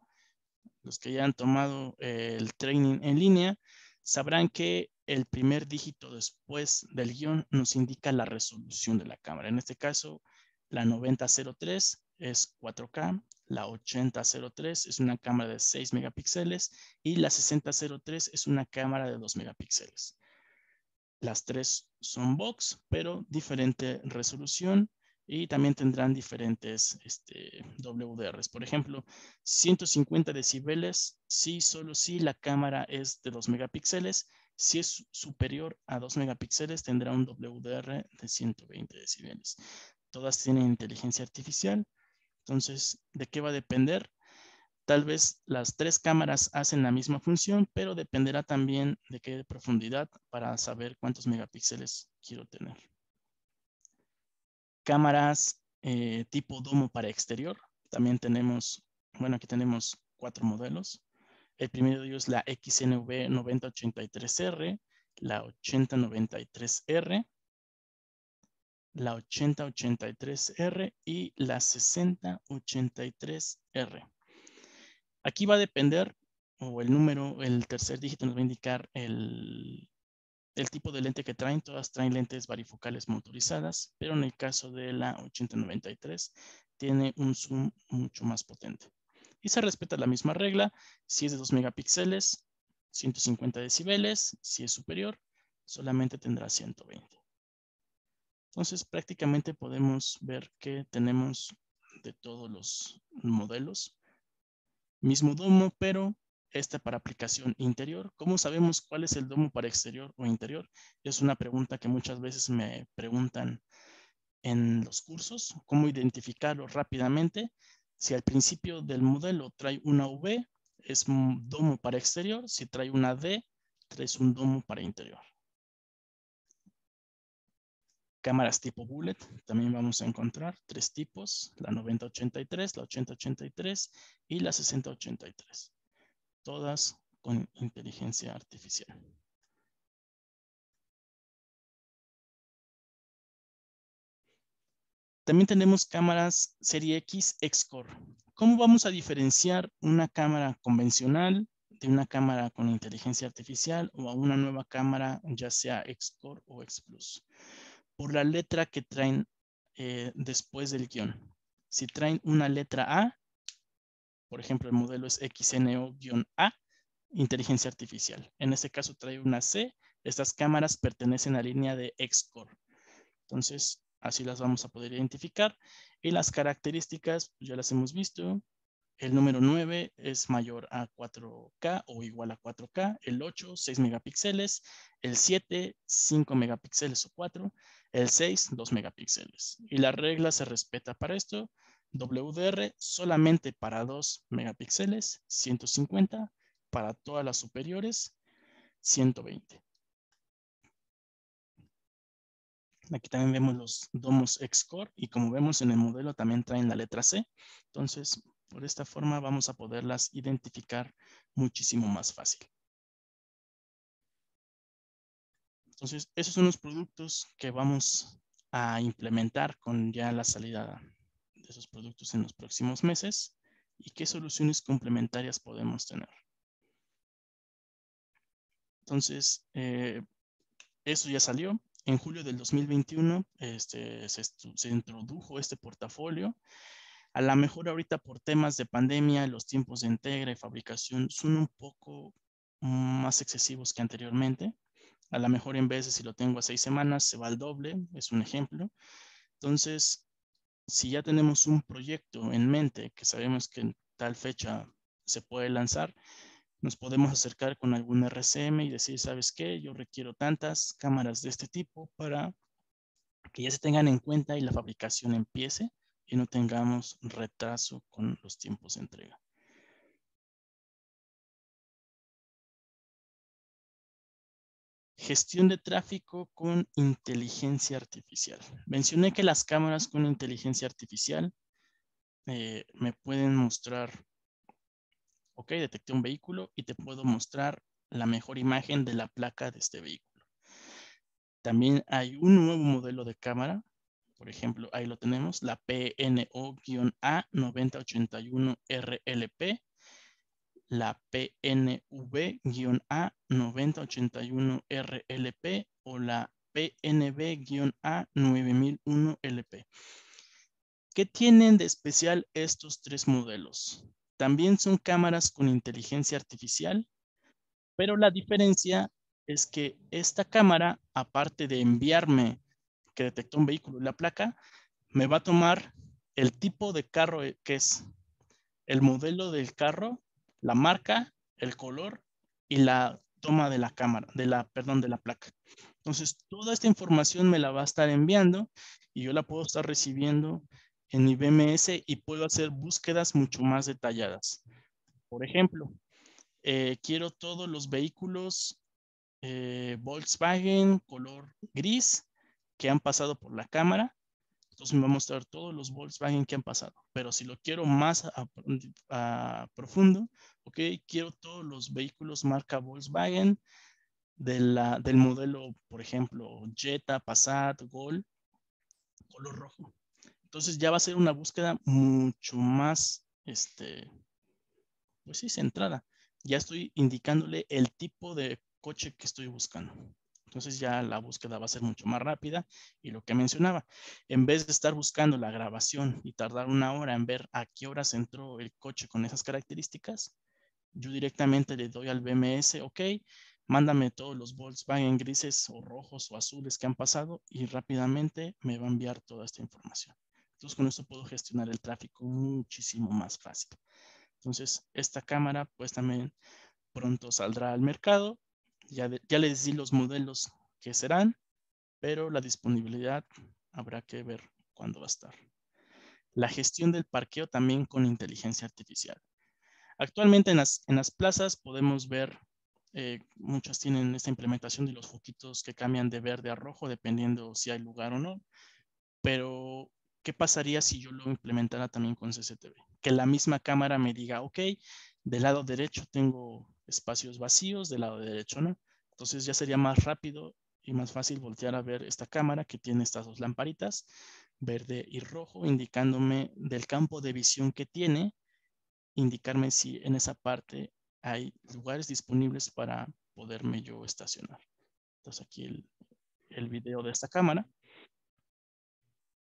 Los que ya han tomado el training en línea sabrán que el primer dígito después del guión nos indica la resolución de la cámara. En este caso, la 9003 es 4K, la 8003 es una cámara de 6 megapíxeles y la 6003 es una cámara de 2 megapíxeles. Las tres son box, pero diferente resolución y también tendrán diferentes WDRs. Por ejemplo, 150 decibeles, sí, solo si la cámara es de 2 megapíxeles. Si es superior a 2 megapíxeles, tendrá un WDR de 120 decibeles. Todas tienen inteligencia artificial. Entonces, ¿de qué va a depender? Tal vez las tres cámaras hacen la misma función, pero dependerá también de qué profundidad para saber cuántos megapíxeles quiero tener. Cámaras tipo domo para exterior. También tenemos, bueno, aquí tenemos 4 modelos. El primero de ellos es la XNV 9083R, la 8093R, la 8083R y la 6083R. Aquí va a depender, o el número, el tercer dígito nos va a indicar el tipo de lente que traen. Todas traen lentes varifocales motorizadas, pero en el caso de la 8093 tiene un zoom mucho más potente. Y se respeta la misma regla. Si es de 2 megapíxeles, 150 decibeles. Si es superior, solamente tendrá 120. Entonces, prácticamente podemos ver que tenemos de todos los modelos. Mismo domo, pero esta para aplicación interior. ¿Cómo sabemos cuál es el domo para exterior o interior? Es una pregunta que muchas veces me preguntan en los cursos. ¿Cómo identificarlo rápidamente? Si al principio del modelo trae una V, es un domo para exterior. Si trae una D, es un domo para interior. Cámaras tipo bullet, también vamos a encontrar 3 tipos, la 9083, la 8083 y la 6083. Todas con inteligencia artificial. También tenemos cámaras serie X X-Core. ¿Cómo vamos a diferenciar una cámara convencional de una cámara con inteligencia artificial o a una nueva cámara, ya sea X-Core o X Plus? Por la letra que traen después del guión. Si traen una letra A, por ejemplo, el modelo es XNO-A, inteligencia artificial. En este caso trae una C. Estas cámaras pertenecen a la línea de X-Core. Entonces, así las vamos a poder identificar. Y las características, ya las hemos visto. El número 9 es mayor a 4K o igual a 4K. El 8, 6 megapíxeles. El 7, 5 megapíxeles o 4. El 6, 2 megapíxeles. Y la regla se respeta para esto. WDR solamente para 2 megapíxeles, 150. Para todas las superiores, 120. Aquí también vemos los domos X-Core y como vemos en el modelo también traen la letra C. Entonces, por esta forma vamos a poderlas identificar muchísimo más fácil. Entonces, esos son los productos que vamos a implementar con ya la salida de esos productos en los próximos meses y qué soluciones complementarias podemos tener. Entonces, eso ya salió. En julio del 2021 se introdujo este portafolio. A lo mejor ahorita por temas de pandemia, los tiempos de entrega y fabricación son un poco más excesivos que anteriormente. A lo mejor en vez de si lo tengo a 6 semanas, se va al doble, es un ejemplo. Entonces, si ya tenemos un proyecto en mente que sabemos que en tal fecha se puede lanzar, nos podemos acercar con algún RCM y decir, ¿sabes qué? Yo requiero tantas cámaras de este tipo para que ya se tengan en cuenta y la fabricación empiece y no tengamos retraso con los tiempos de entrega. Gestión de tráfico con inteligencia artificial. Mencioné que las cámaras con inteligencia artificial me pueden mostrar, ok, detecté un vehículo y te puedo mostrar la mejor imagen de la placa de este vehículo. También hay un nuevo modelo de cámara. Por ejemplo, ahí lo tenemos, la PNO-A9081RLP, la PNV-A9081RLP o la PNB-A9001LP. ¿Qué tienen de especial estos tres modelos? También son cámaras con inteligencia artificial, pero la diferencia es que esta cámara, aparte de enviarme que detectó un vehículo y la placa, me va a tomar el tipo de carro que es, el modelo del carro, la marca, el color y la toma de la cámara, de la placa. Entonces, toda esta información me la va a estar enviando y yo la puedo estar recibiendo en mi BMS y puedo hacer búsquedas mucho más detalladas. Por ejemplo, quiero todos los vehículos Volkswagen color gris que han pasado por la cámara. Entonces me va a mostrar todos los Volkswagen que han pasado. Pero si lo quiero más a profundo, ok, quiero todos los vehículos marca Volkswagen del modelo, por ejemplo, Jetta, Passat, Gol, color rojo. Entonces ya va a ser una búsqueda mucho más, pues sí, centrada. Ya estoy indicándole el tipo de coche que estoy buscando. Entonces ya la búsqueda va a ser mucho más rápida y lo que mencionaba, en vez de estar buscando la grabación y tardar una hora en ver a qué horas entró el coche con esas características, yo directamente le doy al BMS, ok, mándame todos los Volkswagen grises o rojos o azules que han pasado y rápidamente me va a enviar toda esta información. Entonces con esto puedo gestionar el tráfico muchísimo más fácil. Entonces, esta cámara pues también pronto saldrá al mercado. Ya les di los modelos que serán, pero la disponibilidad habrá que ver cuándo va a estar. La gestión del parqueo también con inteligencia artificial. Actualmente en las plazas podemos ver, muchas tienen esta implementación de los foquitos que cambian de verde a rojo dependiendo si hay lugar o no. Pero, ¿qué pasaría si yo lo implementara también con CCTV? Que la misma cámara me diga, ok, del lado derecho tengo espacios vacíos, del lado derecho no. Entonces ya sería más rápido y más fácil voltear a ver esta cámara que tiene estas dos lamparitas, verde y rojo, indicándome del campo de visión que tiene, indicarme si en esa parte hay lugares disponibles para poderme yo estacionar. Entonces aquí el video de esta cámara.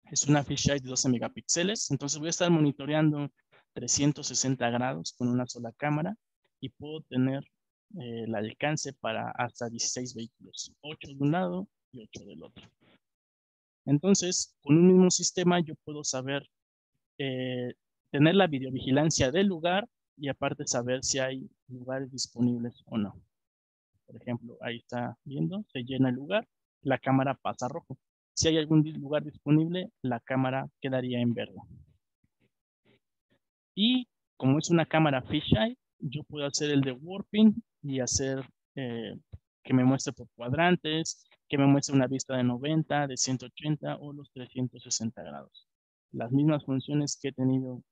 Es una fisheye de 12 megapíxeles, entonces voy a estar monitoreando 360 grados con una sola cámara y puedo tener el alcance para hasta 16 vehículos, 8 de un lado y 8 del otro. Entonces, con un mismo sistema yo puedo saber, tener la videovigilancia del lugar y aparte saber si hay lugares disponibles o no. Por ejemplo, ahí está viendo, se llena el lugar, la cámara pasa a rojo. Si hay algún lugar disponible, la cámara quedaría en verde. Y como es una cámara fisheye, yo puedo hacer el de warping y hacer que me muestre por cuadrantes, que me muestre una vista de 90, de 180 o los 360 grados. Las mismas funciones que he tenido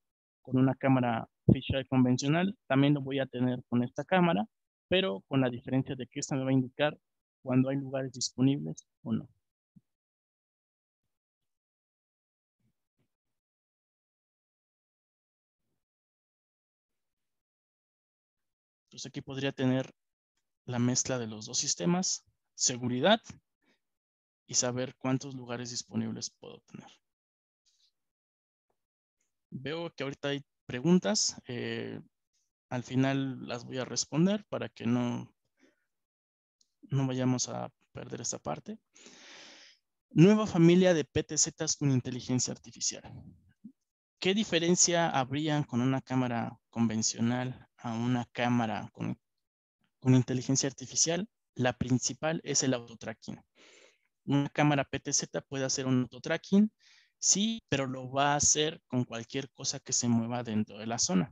con una cámara fisheye convencional, también lo voy a tener con esta cámara, pero con la diferencia de que esta me va a indicar cuando hay lugares disponibles o no. Entonces aquí podría tener la mezcla de los dos sistemas, seguridad y saber cuántos lugares disponibles puedo tener. Veo que ahorita hay preguntas. Al final las voy a responder para que no vayamos a perder esta parte. Nueva familia de PTZs con inteligencia artificial. ¿Qué diferencia habría con una cámara convencional a una cámara con inteligencia artificial? La principal es el autotracking. Una cámara PTZ puede hacer un autotracking, sí, pero lo va a hacer con cualquier cosa que se mueva dentro de la zona.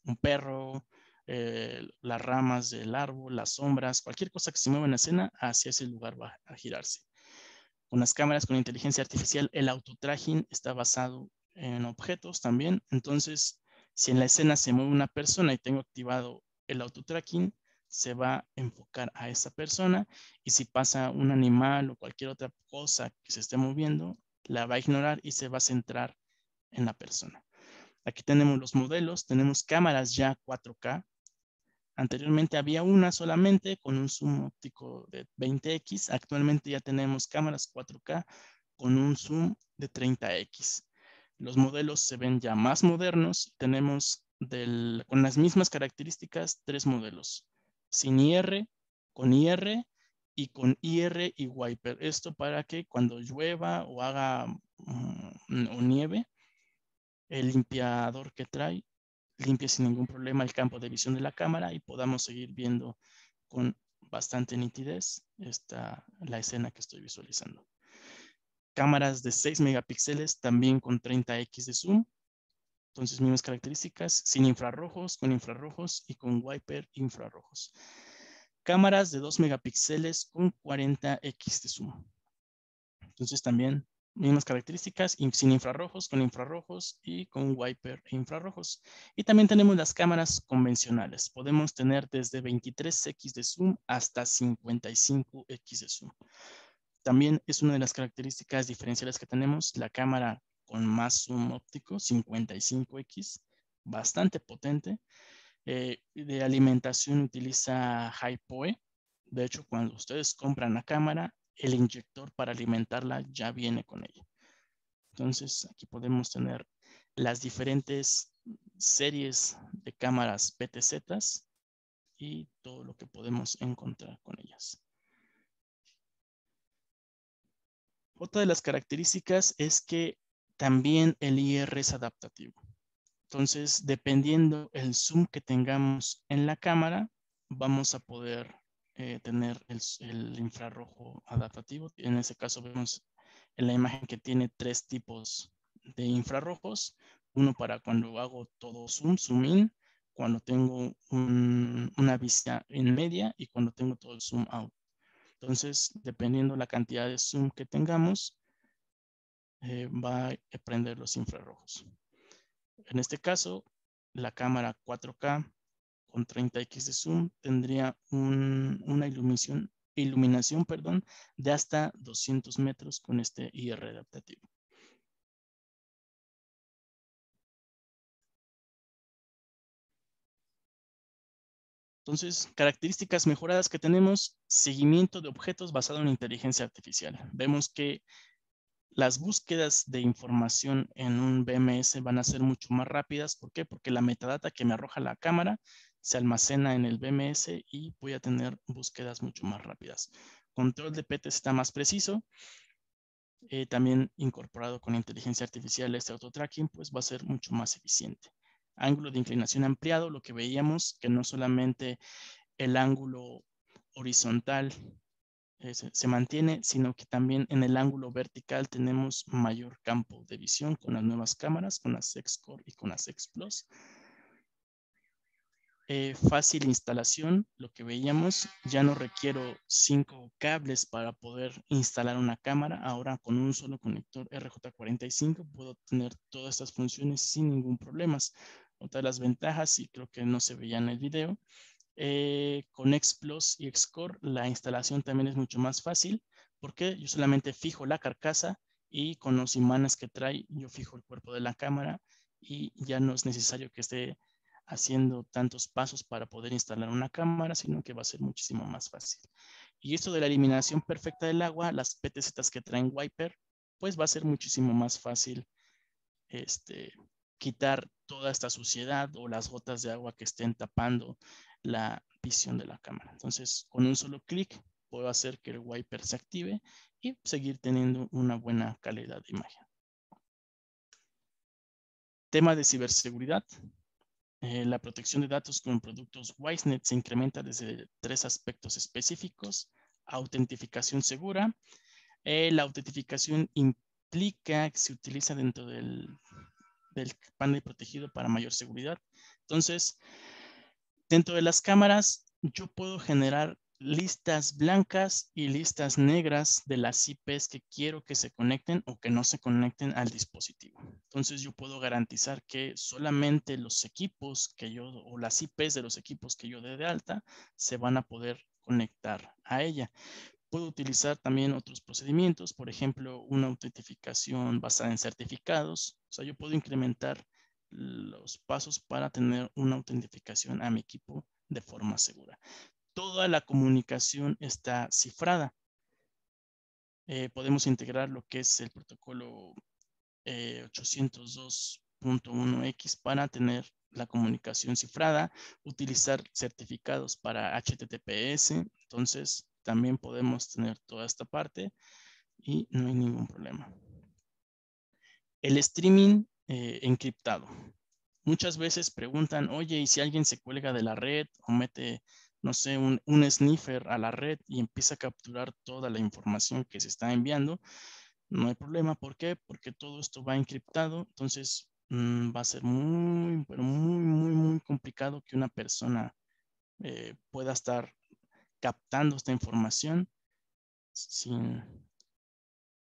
Un perro, las ramas del árbol, las sombras, cualquier cosa que se mueva en la escena, hacia ese lugar va a girarse. Con las cámaras con inteligencia artificial, el autotracking está basado en objetos también. Entonces, si en la escena se mueve una persona y tengo activado el autotracking, se va a enfocar a esa persona, y si pasa un animal o cualquier otra cosa que se esté moviendo, la va a ignorar y se va a centrar en la persona. Aquí tenemos los modelos, tenemos cámaras ya 4K. Anteriormente había una solamente con un zoom óptico de 20x. Actualmente ya tenemos cámaras 4K con un zoom de 30x. Los modelos se ven ya más modernos. Tenemos con las mismas características 3 modelos. Sin IR, con IR y con IR y wiper. Esto para que cuando llueva o haga o nieve, el limpiador que trae limpie sin ningún problema el campo de visión de la cámara y podamos seguir viendo con bastante nitidez la escena que estoy visualizando. Cámaras de 6 megapíxeles también con 30x de zoom. Entonces, mismas características, sin infrarrojos, con infrarrojos y con wiper infrarrojos. Cámaras de 2 megapíxeles con 40x de zoom. Entonces, también mismas características, sin infrarrojos, con infrarrojos y con wiper e infrarrojos. Y también tenemos las cámaras convencionales. Podemos tener desde 23x de zoom hasta 55x de zoom. También es una de las características diferenciales que tenemos, la cámara con más zoom óptico, 55x, bastante potente. De alimentación utiliza HiPoE. De hecho, cuando ustedes compran la cámara, el inyector para alimentarla ya viene con ella. Entonces, aquí podemos tener las diferentes series de cámaras PTZs y todo lo que podemos encontrar con ellas. Otra de las características es que también el IR es adaptativo. Entonces, dependiendo el zoom que tengamos en la cámara, vamos a poder tener el infrarrojo adaptativo. En ese caso vemos en la imagen que tiene 3 tipos de infrarrojos. Uno para cuando hago todo zoom in, cuando tengo una vista en media y cuando tengo todo el zoom out. Entonces, dependiendo la cantidad de zoom que tengamos, va a prender los infrarrojos. En este caso, la cámara 4K con 30x de zoom tendría una iluminación de hasta 200 metros con este IR adaptativo. Entonces, características mejoradas que tenemos: seguimiento de objetos basado en inteligencia artificial. Vemos que las búsquedas de información en un BMS van a ser mucho más rápidas. ¿Por qué? Porque la metadata que me arroja la cámara se almacena en el BMS y voy a tener búsquedas mucho más rápidas. Control de PTZ está más preciso. También incorporado con inteligencia artificial, este auto-tracking pues va a ser mucho más eficiente. Ángulo de inclinación ampliado, lo que veíamos, que no solamente el ángulo horizontal se mantiene, sino que también en el ángulo vertical tenemos mayor campo de visión con las nuevas cámaras, con las X-Core y con las X Plus. Fácil instalación, lo que veíamos, ya no requiero 5 cables para poder instalar una cámara. Ahora con un solo conector RJ45 puedo tener todas estas funciones sin ningún problema. Otra de las ventajas, y creo que no se veía en el video, con X Plus y X-Core la instalación también es mucho más fácil, porque yo solamente fijo la carcasa y con los imanes que trae yo fijo el cuerpo de la cámara y ya no es necesario que esté haciendo tantos pasos para poder instalar una cámara, sino que va a ser muchísimo más fácil. Y esto de la eliminación perfecta del agua, las PTZs que traen wiper, pues va a ser muchísimo más fácil quitar toda esta suciedad o las gotas de agua que estén tapando la visión de la cámara. Entonces, con un solo clic puedo hacer que el wiper se active y seguir teniendo una buena calidad de imagen. Tema de ciberseguridad. La protección de datos con productos WiseNet se incrementa desde 3 aspectos específicos. Autentificación segura. La autentificación implica que se utiliza dentro del panel protegido para mayor seguridad. Entonces, dentro de las cámaras, yo puedo generar listas blancas y listas negras de las IPs que quiero que se conecten o que no se conecten al dispositivo. Entonces yo puedo garantizar que solamente los equipos que yo, o las IPs de los equipos que yo dé de alta, se van a poder conectar a ella. Puedo utilizar también otros procedimientos, por ejemplo, una autentificación basada en certificados. O sea, yo puedo incrementar los pasos para tener una autentificación a mi equipo de forma segura. Toda la comunicación está cifrada. Podemos integrar lo que es el protocolo 802.1x para tener la comunicación cifrada, utilizar certificados para HTTPS. Entonces, también podemos tener toda esta parte y no hay ningún problema. El streaming encriptado. Muchas veces preguntan, oye, ¿y si alguien se cuelga de la red o mete, no sé, un sniffer a la red y empieza a capturar toda la información que se está enviando? No hay problema. ¿Por qué? Porque todo esto va encriptado. Entonces va a ser muy, pero muy complicado que una persona pueda estar captando esta información sin,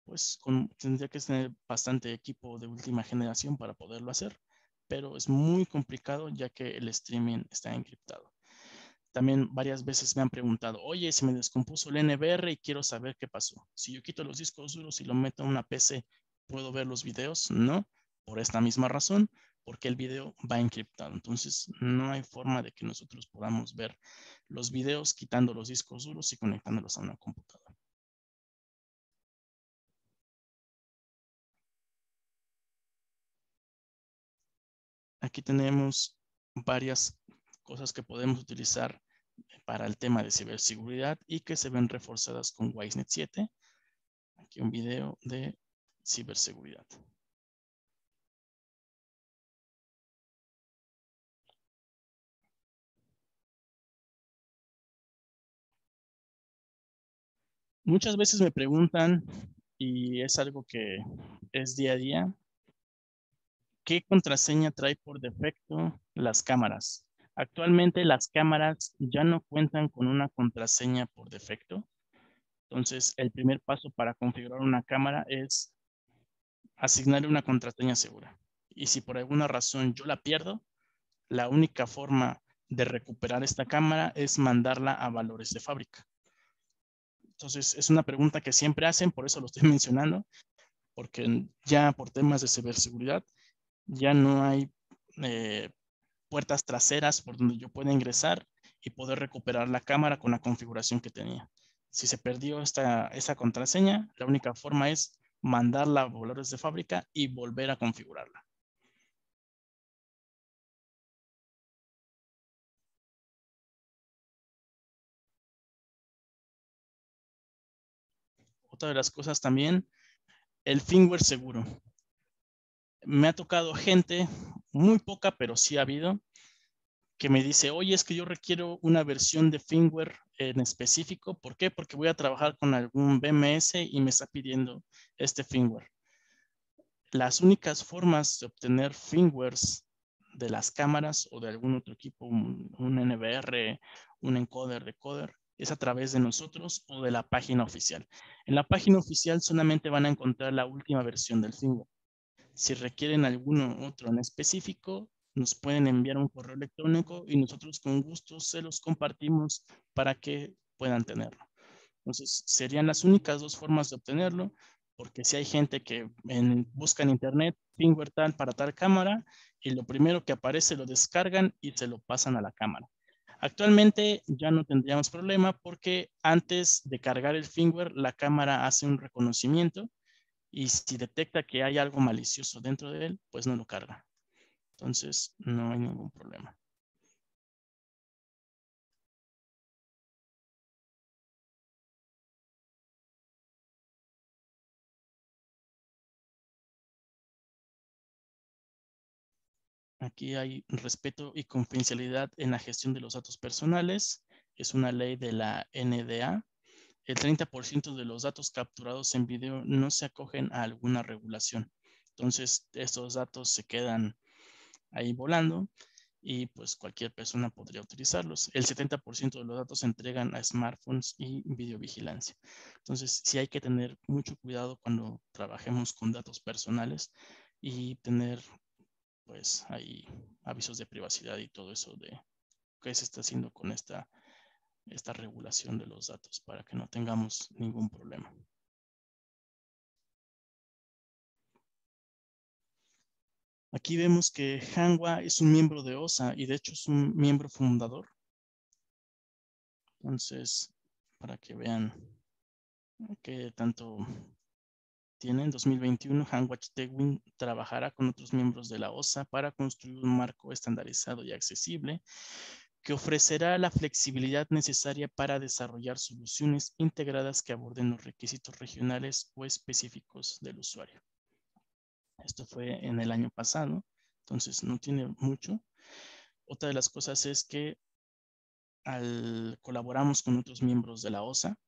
pues, tendría que tener bastante equipo de última generación para poderlo hacer, pero es muy complicado ya que el streaming está encriptado. También varias veces me han preguntado, oye, se me descompuso el NVR y quiero saber qué pasó. Si yo quito los discos duros y lo meto en una PC, ¿puedo ver los videos? No, por esta misma razón, porque el video va encriptado. Entonces, no hay forma de que nosotros podamos ver los videos quitando los discos duros y conectándolos a una computadora. Aquí tenemos varias cosas que podemos utilizar para el tema de ciberseguridad y que se ven reforzadas con WiseNet 7. Aquí un video de ciberseguridad. Muchas veces me preguntan, y es algo que es día a día, ¿qué contraseña trae por defecto las cámaras? Actualmente las cámaras ya no cuentan con una contraseña por defecto. Entonces, el primer paso para configurar una cámara es asignarle una contraseña segura. Y si por alguna razón yo la pierdo, la única forma de recuperar esta cámara es mandarla a valores de fábrica. Entonces, es una pregunta que siempre hacen, por eso lo estoy mencionando, porque ya por temas de ciberseguridad ya no hay puertas traseras por donde yo pueda ingresar y poder recuperar la cámara con la configuración que tenía. Si se perdió esa contraseña, la única forma es mandarla a valores de fábrica y volver a configurarla. Otra de las cosas también, el firmware seguro. Me ha tocado gente, muy poca, pero sí ha habido, que me dice, oye, es que yo requiero una versión de firmware en específico. ¿Por qué? Porque voy a trabajar con algún BMS y me está pidiendo este firmware. Las únicas formas de obtener firmwares de las cámaras o de algún otro equipo, un NVR, un encoder, decoder, es a través de nosotros o de la página oficial. En la página oficial solamente van a encontrar la última versión del firmware. Si requieren alguno otro en específico, nos pueden enviar un correo electrónico y nosotros con gusto se los compartimos para que puedan tenerlo. Entonces, serían las únicas dos formas de obtenerlo, porque si hay gente que busca en internet firmware tal para tal cámara y lo primero que aparece lo descargan y se lo pasan a la cámara. Actualmente ya no tendríamos problema porque antes de cargar el firmware, la cámara hace un reconocimiento y si detecta que hay algo malicioso dentro de él, pues no lo carga. Entonces, no hay ningún problema. Aquí hay respeto y confidencialidad en la gestión de los datos personales. Es una ley de la NDA. El 30% de los datos capturados en video no se acogen a alguna regulación. Entonces, estos datos se quedan ahí volando y pues cualquier persona podría utilizarlos. El 70% de los datos se entregan a smartphones y videovigilancia. Entonces, sí hay que tener mucho cuidado cuando trabajemos con datos personales y tener pues ahí avisos de privacidad y todo eso de qué se está haciendo con esta regulación de los datos para que no tengamos ningún problema. Aquí vemos que Hanwha es un miembro de OSA y de hecho es un miembro fundador. Entonces, para que vean que tanto tiene en 2021, Hanwha Chittagong trabajará con otros miembros de la OSA para construir un marco estandarizado y accesible que ofrecerá la flexibilidad necesaria para desarrollar soluciones integradas que aborden los requisitos regionales o específicos del usuario. Esto fue en el año pasado, entonces no tiene mucho. Otra de las cosas es que colaboramos con otros miembros de la OSA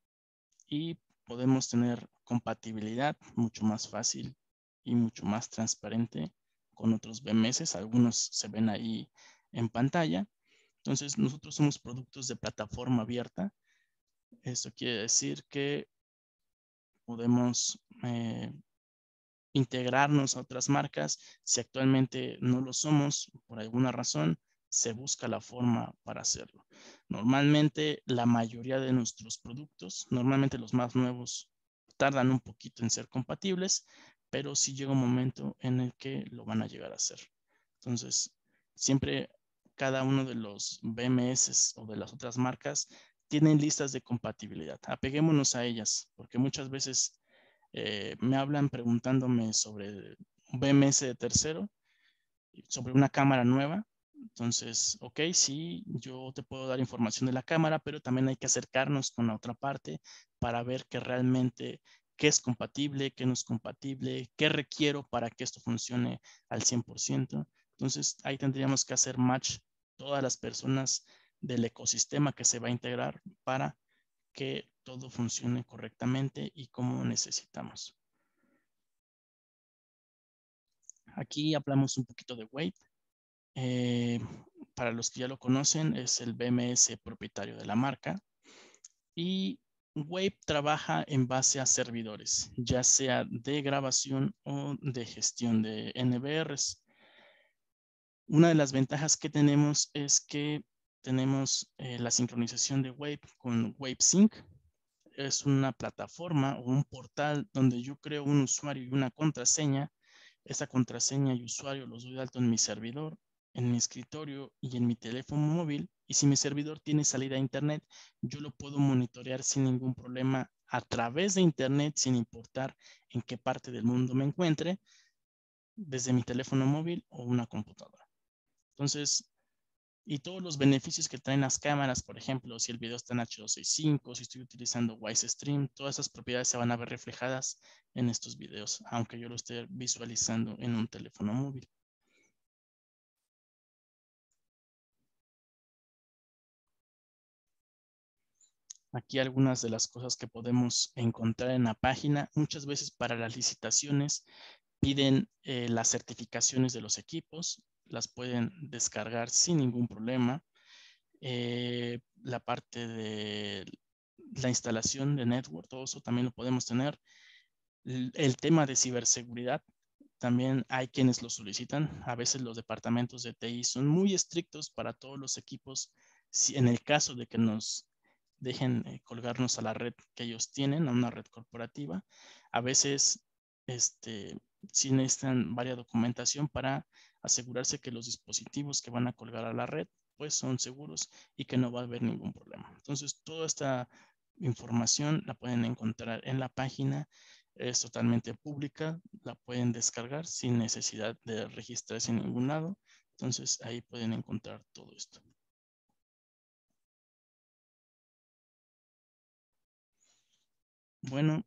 y podemos tener compatibilidad mucho más fácil y mucho más transparente con otros BMS. Algunos se ven ahí en pantalla. Entonces, nosotros somos productos de plataforma abierta. Esto quiere decir que podemos integrarnos a otras marcas. Si actualmente no lo somos, por alguna razón, se busca la forma para hacerlo. Normalmente, la mayoría de nuestros productos, normalmente los más nuevos, tardan un poquito en ser compatibles, pero sí llega un momento en el que lo van a llegar a hacer. Entonces, siempre cada uno de los BMS o de las otras marcas tienen listas de compatibilidad. Apeguémonos a ellas, porque muchas veces me hablan preguntándome sobre un BMS de tercero, sobre una cámara nueva. Entonces, ok, sí, yo te puedo dar información de la cámara, pero también hay que acercarnos con la otra parte para ver que realmente qué es compatible, qué no es compatible, qué requiero para que esto funcione al 100%. Entonces, ahí tendríamos que hacer match todas las personas del ecosistema que se va a integrar para que todo funcione correctamente y como necesitamos. Aquí hablamos un poquito de Wave. Para los que ya lo conocen, es el BMS propietario de la marca. Y Wave trabaja en base a servidores, ya sea de grabación o de gestión de NVRs. Una de las ventajas que tenemos es que tenemos la sincronización de Wave con WaveSync. Es una plataforma o un portal donde yo creo un usuario y una contraseña. Esa contraseña y usuario los doy de alto en mi servidor, en mi escritorio y en mi teléfono móvil. Y si mi servidor tiene salida a internet, yo lo puedo monitorear sin ningún problema a través de internet, sin importar en qué parte del mundo me encuentre, desde mi teléfono móvil o una computadora. Entonces, y todos los beneficios que traen las cámaras, por ejemplo, si el video está en H265, si estoy utilizando WiseStream, todas esas propiedades se van a ver reflejadas en estos videos, aunque yo lo esté visualizando en un teléfono móvil. Aquí algunas de las cosas que podemos encontrar en la página. Muchas veces para las licitaciones piden las certificaciones de los equipos, las pueden descargar sin ningún problema. La parte de la instalación de network, todo eso también lo podemos tener. El tema de ciberseguridad, también hay quienes lo solicitan. A veces los departamentos de TI son muy estrictos para todos los equipos. Si en el caso de que nos dejen colgarnos a la red que ellos tienen, a una red corporativa, a veces sí necesitan varias documentación para asegurarse que los dispositivos que van a colgar a la red pues son seguros y que no va a haber ningún problema. Entonces, toda esta información la pueden encontrar en la página. Es totalmente pública, la pueden descargar sin necesidad de registrarse en ningún lado. Entonces, ahí pueden encontrar todo esto. Bueno,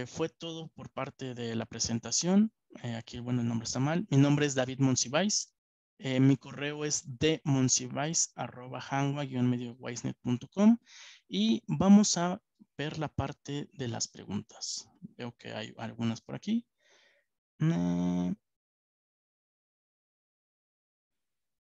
fue todo por parte de la presentación. Aquí, bueno, el nombre está mal. Mi nombre es David Monsiváis. Mi correo es dmonsiváis@hanwha-mediowisenet.com y vamos a ver la parte de las preguntas. Veo que hay algunas por aquí.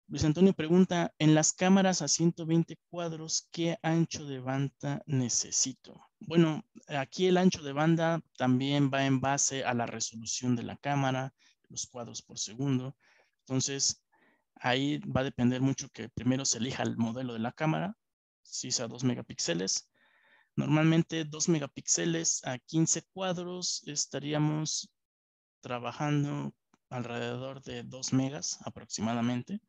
Luis Antonio pregunta, en las cámaras a 120 cuadros, ¿qué ancho de banda necesito? Bueno, aquí el ancho de banda también va en base a la resolución de la cámara, los cuadros por segundo. Entonces, ahí va a depender mucho que primero se elija el modelo de la cámara, si es a 2 megapíxeles. Normalmente 2 megapíxeles a 15 cuadros estaríamos trabajando alrededor de 2 megas aproximadamente,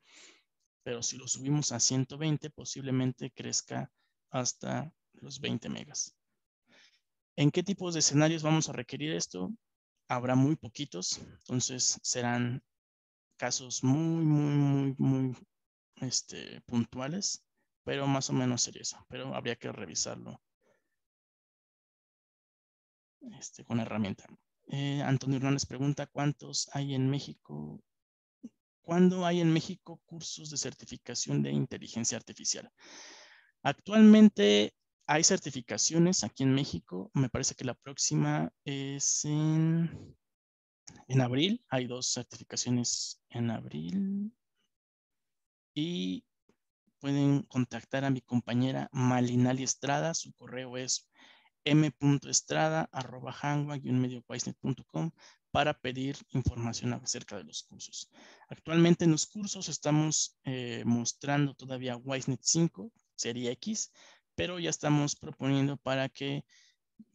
pero si lo subimos a 120, posiblemente crezca hasta los 20 megas. ¿En qué tipos de escenarios vamos a requerir esto? Habrá muy poquitos, entonces serán casos muy puntuales, pero más o menos sería eso, pero habría que revisarlo con la herramienta. Antonio Hernández pregunta, ¿cuántos hay en México? ¿Cuándo hay en México cursos de certificación de inteligencia artificial? Actualmente hay certificaciones aquí en México. Me parece que la próxima es en abril. Hay 2 certificaciones en abril. Y pueden contactar a mi compañera Malinali Estrada. Su correo es m.estrada@hanwha-mediowisenet.com para pedir información acerca de los cursos. Actualmente en los cursos estamos mostrando todavía WiseNet 5, serie X, pero ya estamos proponiendo para que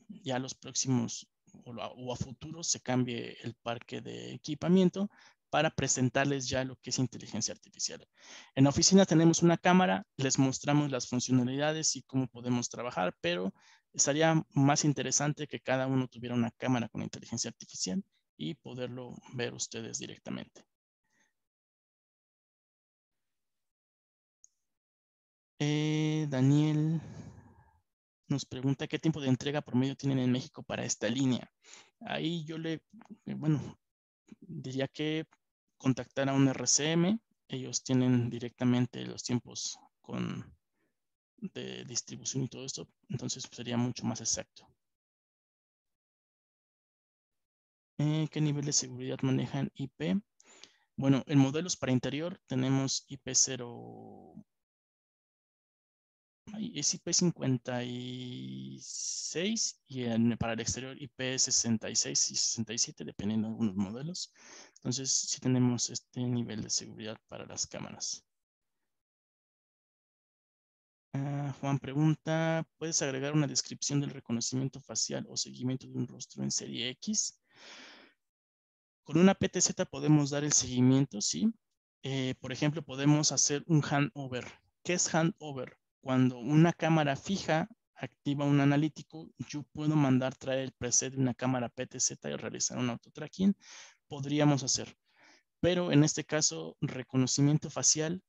ya los próximos o a futuro se cambie el parque de equipamiento para presentarles ya lo que es inteligencia artificial. En la oficina tenemos una cámara, les mostramos las funcionalidades y cómo podemos trabajar, pero estaría más interesante que cada uno tuviera una cámara con inteligencia artificial y poderlo ver ustedes directamente. Daniel nos pregunta qué tiempo de entrega promedio tienen en México para esta línea. Ahí yo bueno, diría que contactar a un RCM. Ellos tienen directamente los tiempos con de distribución y todo esto, entonces sería mucho más exacto. ¿Qué nivel de seguridad manejan IP? Bueno, en modelos para interior tenemos IP0, es IP56 y para el exterior IP66 y 67, dependiendo de algunos modelos. Entonces, sí tenemos este nivel de seguridad para las cámaras. Juan pregunta, ¿puedes agregar una descripción del reconocimiento facial o seguimiento de un rostro en serie X? Con una PTZ podemos dar el seguimiento, ¿sí? Por ejemplo, podemos hacer un handover. ¿Qué es handover? Cuando una cámara fija activa un analítico, yo puedo mandar traer el preset de una cámara PTZ y realizar un auto-tracking. Podríamos hacer. Pero en este caso, reconocimiento facial,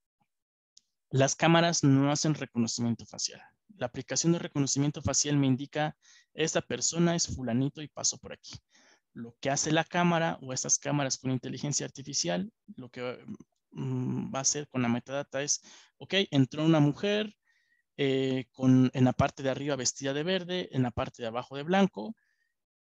las cámaras no hacen reconocimiento facial. La aplicación de reconocimiento facial me indica, esta persona es fulanito y pasó por aquí. Lo que hace la cámara o estas cámaras con inteligencia artificial, lo que va a hacer con la metadata es, ok, entró una mujer en la parte de arriba vestida de verde, en la parte de abajo de blanco,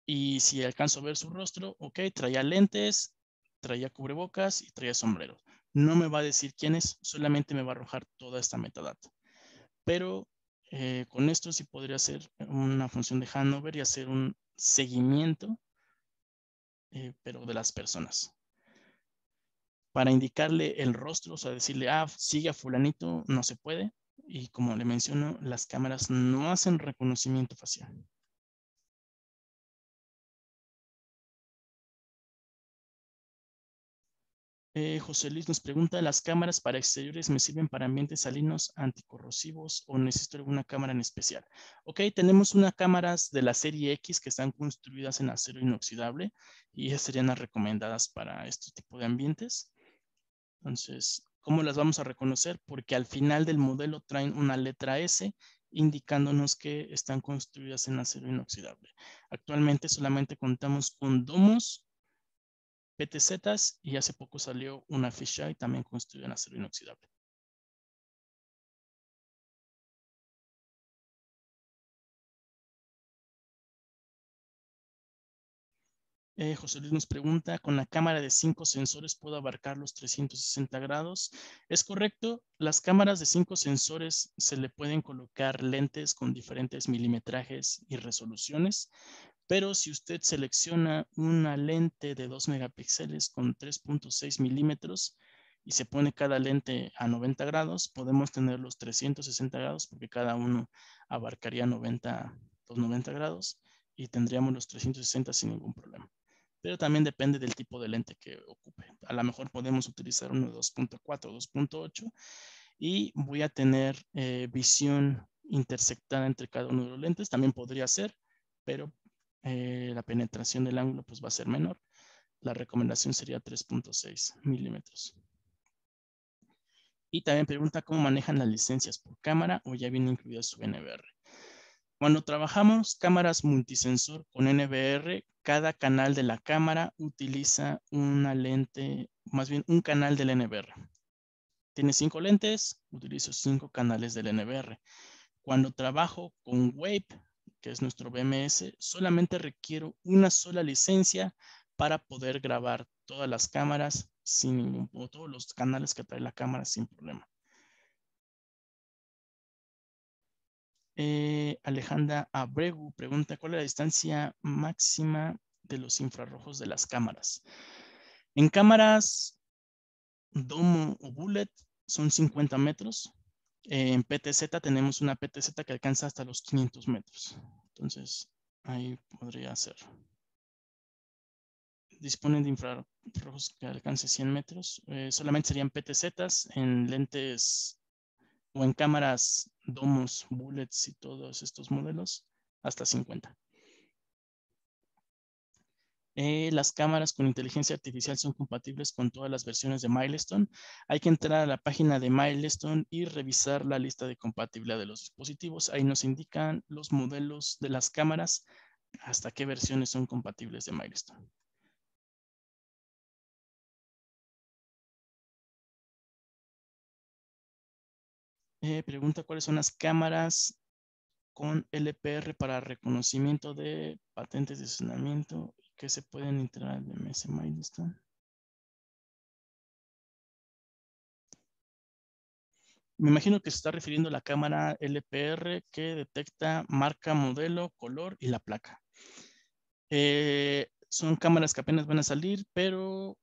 y si alcanzo a ver su rostro, ok, traía lentes, traía cubrebocas y traía sombrero. No me va a decir quién es, solamente me va a arrojar toda esta metadata. Pero con esto sí podría hacer una función de handover y hacer un seguimiento, pero de las personas. Para indicarle el rostro, o sea, decirle, sigue a fulanito, no se puede. Y como le menciono, las cámaras no hacen reconocimiento facial. José Luis nos pregunta, ¿las cámaras para exteriores me sirven para ambientes salinos anticorrosivos o necesito alguna cámara en especial? Ok, tenemos unas cámaras de la serie X que están construidas en acero inoxidable y esas serían las recomendadas para este tipo de ambientes. Entonces, ¿cómo las vamos a reconocer? Porque al final del modelo traen una letra S indicándonos que están construidas en acero inoxidable. Actualmente solamente contamos con domos, PTZs y hace poco salió una fisheye también construida en acero inoxidable. José Luis nos pregunta, ¿con la cámara de 5 sensores puedo abarcar los 360 grados? Es correcto, las cámaras de 5 sensores se le pueden colocar lentes con diferentes milimetrajes y resoluciones, pero si usted selecciona una lente de 2 megapíxeles con 3.6 milímetros y se pone cada lente a 90 grados, podemos tener los 360 grados porque cada uno abarcaría los 90 grados y tendríamos los 360 sin ningún problema. Pero también depende del tipo de lente que ocupe. A lo mejor podemos utilizar uno de 2.4 o 2.8 y voy a tener visión intersectada entre cada uno de los lentes. También podría ser, pero la penetración del ángulo pues va a ser menor. La recomendación sería 3.6 milímetros. Y también pregunta cómo manejan las licencias por cámara o ya viene incluida su NVR. Cuando trabajamos cámaras multisensor con NVR, cada canal de la cámara utiliza una lente, más bien un canal del NVR. Tiene 5 lentes, utilizo 5 canales del NVR. Cuando trabajo con Wave, que es nuestro BMS, solamente requiero una sola licencia para poder grabar todas las cámaras o todos los canales que trae la cámara sin problema. Alejandra Abregu pregunta, ¿cuál es la distancia máxima de los infrarrojos de las cámaras? En cámaras Domo o Bullet son 50 metros. En PTZ tenemos una PTZ que alcanza hasta los 500 metros. Entonces, ahí podría ser. Disponen de infrarrojos que alcance 100 metros. Solamente serían PTZs en lentes o en cámaras Domos, Bullets y todos estos modelos hasta 50. Las cámaras con inteligencia artificial son compatibles con todas las versiones de Milestone. Hay que entrar a la página de Milestone y revisar la lista de compatibilidad de los dispositivos. Ahí nos indican los modelos de las cámaras, hasta qué versiones son compatibles de Milestone. Pregunta cuáles son las cámaras con LPR para reconocimiento de patentes de estacionamiento y que se pueden integrar al MS Milestone. Me imagino que se está refiriendo a la cámara LPR que detecta marca, modelo, color y la placa. Son cámaras que apenas van a salir, pero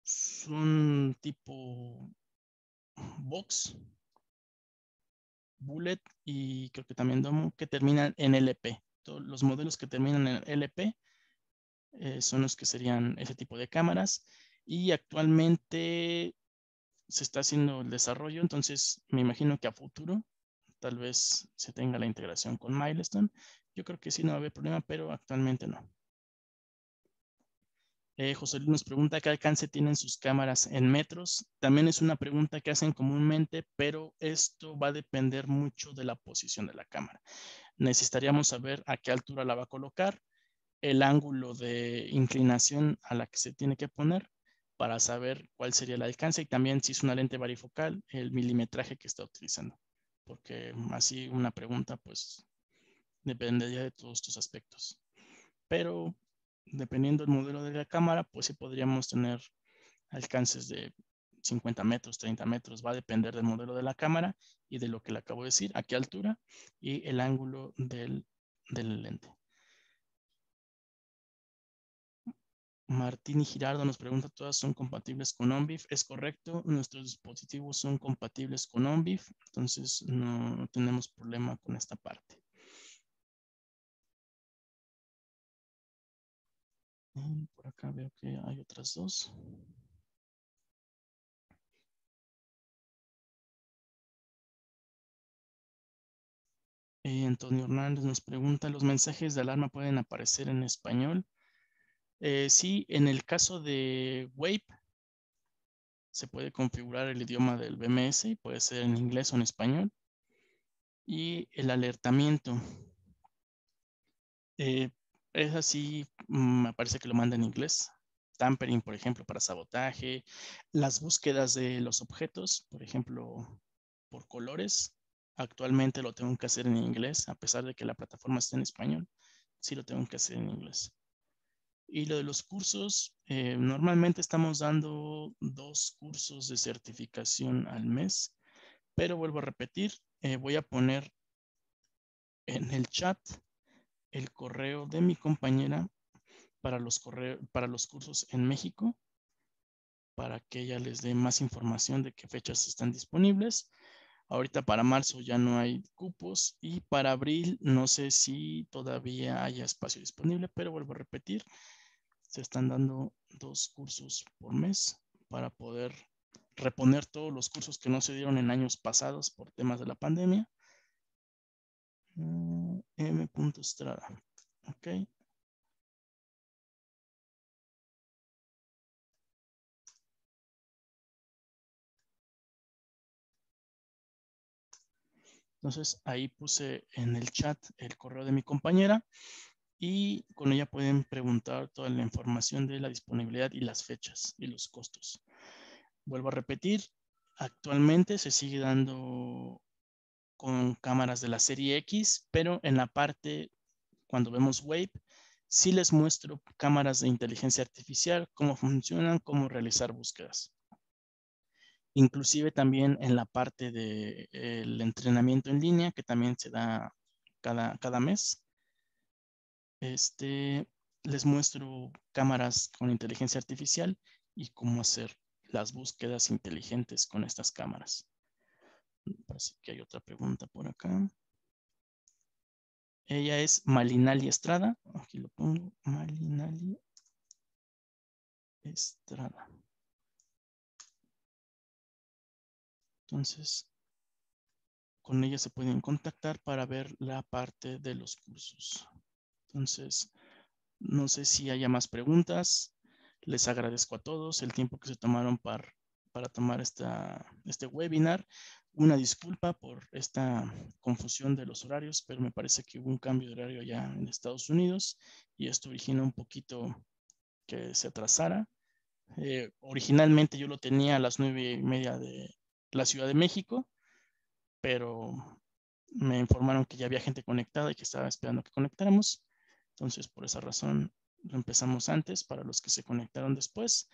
son tipo box, bullet y creo que también domo que terminan en LP. Todos los modelos que terminan en LP son los que serían ese tipo de cámaras y actualmente se está haciendo el desarrollo, entonces me imagino que a futuro tal vez se tenga la integración con Milestone. Yo creo que sí, no va a haber problema, pero actualmente no. José Luis nos pregunta qué alcance tienen sus cámaras en metros. También es una pregunta que hacen comúnmente, pero esto va a depender mucho de la posición de la cámara. Necesitaríamos saber a qué altura la va a colocar, el ángulo de inclinación a la que se tiene que poner para saber cuál sería el alcance y también si es una lente varifocal, el milimetraje que está utilizando. Porque así una pregunta pues dependería de todos estos aspectos. Pero dependiendo del modelo de la cámara, pues sí podríamos tener alcances de 50 metros, 30 metros, va a depender del modelo de la cámara y de lo que le acabo de decir, a qué altura y el ángulo del lente. Martín y Girardo nos pregunta, ¿todas son compatibles con ONVIF? Es correcto, nuestros dispositivos son compatibles con ONVIF, entonces no tenemos problema con esta parte. Por acá veo que hay otras dos. Antonio Hernández nos pregunta, ¿los mensajes de alarma pueden aparecer en español? Sí, en el caso de Wave, se puede configurar el idioma del BMS, puede ser en inglés o en español. Y el alertamiento, es así, me parece que lo manda en inglés. Tampering, por ejemplo, para sabotaje. Las búsquedas de los objetos, por ejemplo, por colores. Actualmente lo tengo que hacer en inglés, a pesar de que la plataforma está en español. Sí lo tengo que hacer en inglés. Y lo de los cursos, normalmente estamos dando 2 cursos de certificación al mes, pero vuelvo a repetir, voy a poner en el chat el correo de mi compañera para los cursos en México, para que ella les dé más información de qué fechas están disponibles. Ahorita para marzo ya no hay cupos y para abril no sé si todavía haya espacio disponible, pero vuelvo a repetir, se están dando 2 cursos por mes para poder reponer todos los cursos que no se dieron en años pasados por temas de la pandemia. M. Estrada. Ok. Entonces ahí puse en el chat el correo de mi compañera y con ella pueden preguntar toda la información de la disponibilidad y las fechas y los costos. Vuelvo a repetir, actualmente se sigue dando con cámaras de la serie X, pero en la parte, cuando vemos Wave, sí les muestro cámaras de inteligencia artificial, cómo funcionan, cómo realizar búsquedas. Inclusive también en la parte del entrenamiento en línea, que también se da cada mes. Les muestro cámaras con inteligencia artificial y cómo hacer las búsquedas inteligentes con estas cámaras. Parece que hay otra pregunta por acá. Ella es Malinali Estrada. Aquí lo pongo, Malinali Estrada. Entonces, con ella se pueden contactar para ver la parte de los cursos. Entonces, no sé si haya más preguntas. Les agradezco a todos el tiempo que se tomaron para tomar este webinar. Una disculpa por esta confusión de los horarios, pero me parece que hubo un cambio de horario ya en Estados Unidos y esto origina un poquito que se atrasara. Originalmente yo lo tenía a las 9:30 de la Ciudad de México, pero me informaron que ya había gente conectada y que estaba esperando que conectáramos. Entonces, por esa razón, lo empezamos antes para los que se conectaron después.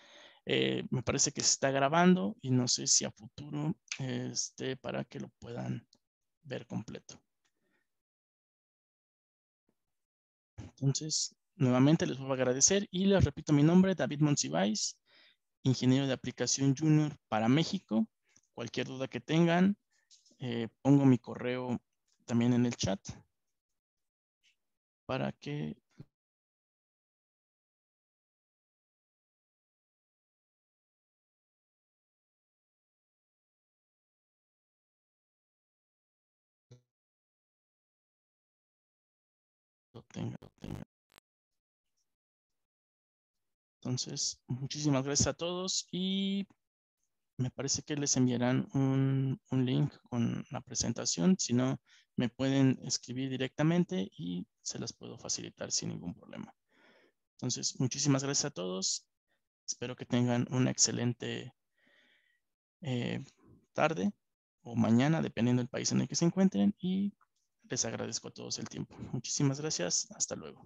Me parece que se está grabando y no sé si a futuro para que lo puedan ver completo. Entonces, nuevamente les vuelvo a agradecer y les repito mi nombre, David Monsiváis, ingeniero de aplicación junior para México. Cualquier duda que tengan, pongo mi correo también en el chat para que lo tengan. Entonces, muchísimas gracias a todos y me parece que les enviarán un link con la presentación. Si no, me pueden escribir directamente y se las puedo facilitar sin ningún problema. Entonces, muchísimas gracias a todos. Espero que tengan una excelente tarde o mañana, dependiendo del país en el que se encuentren. Y les agradezco a todos el tiempo. Muchísimas gracias. Hasta luego.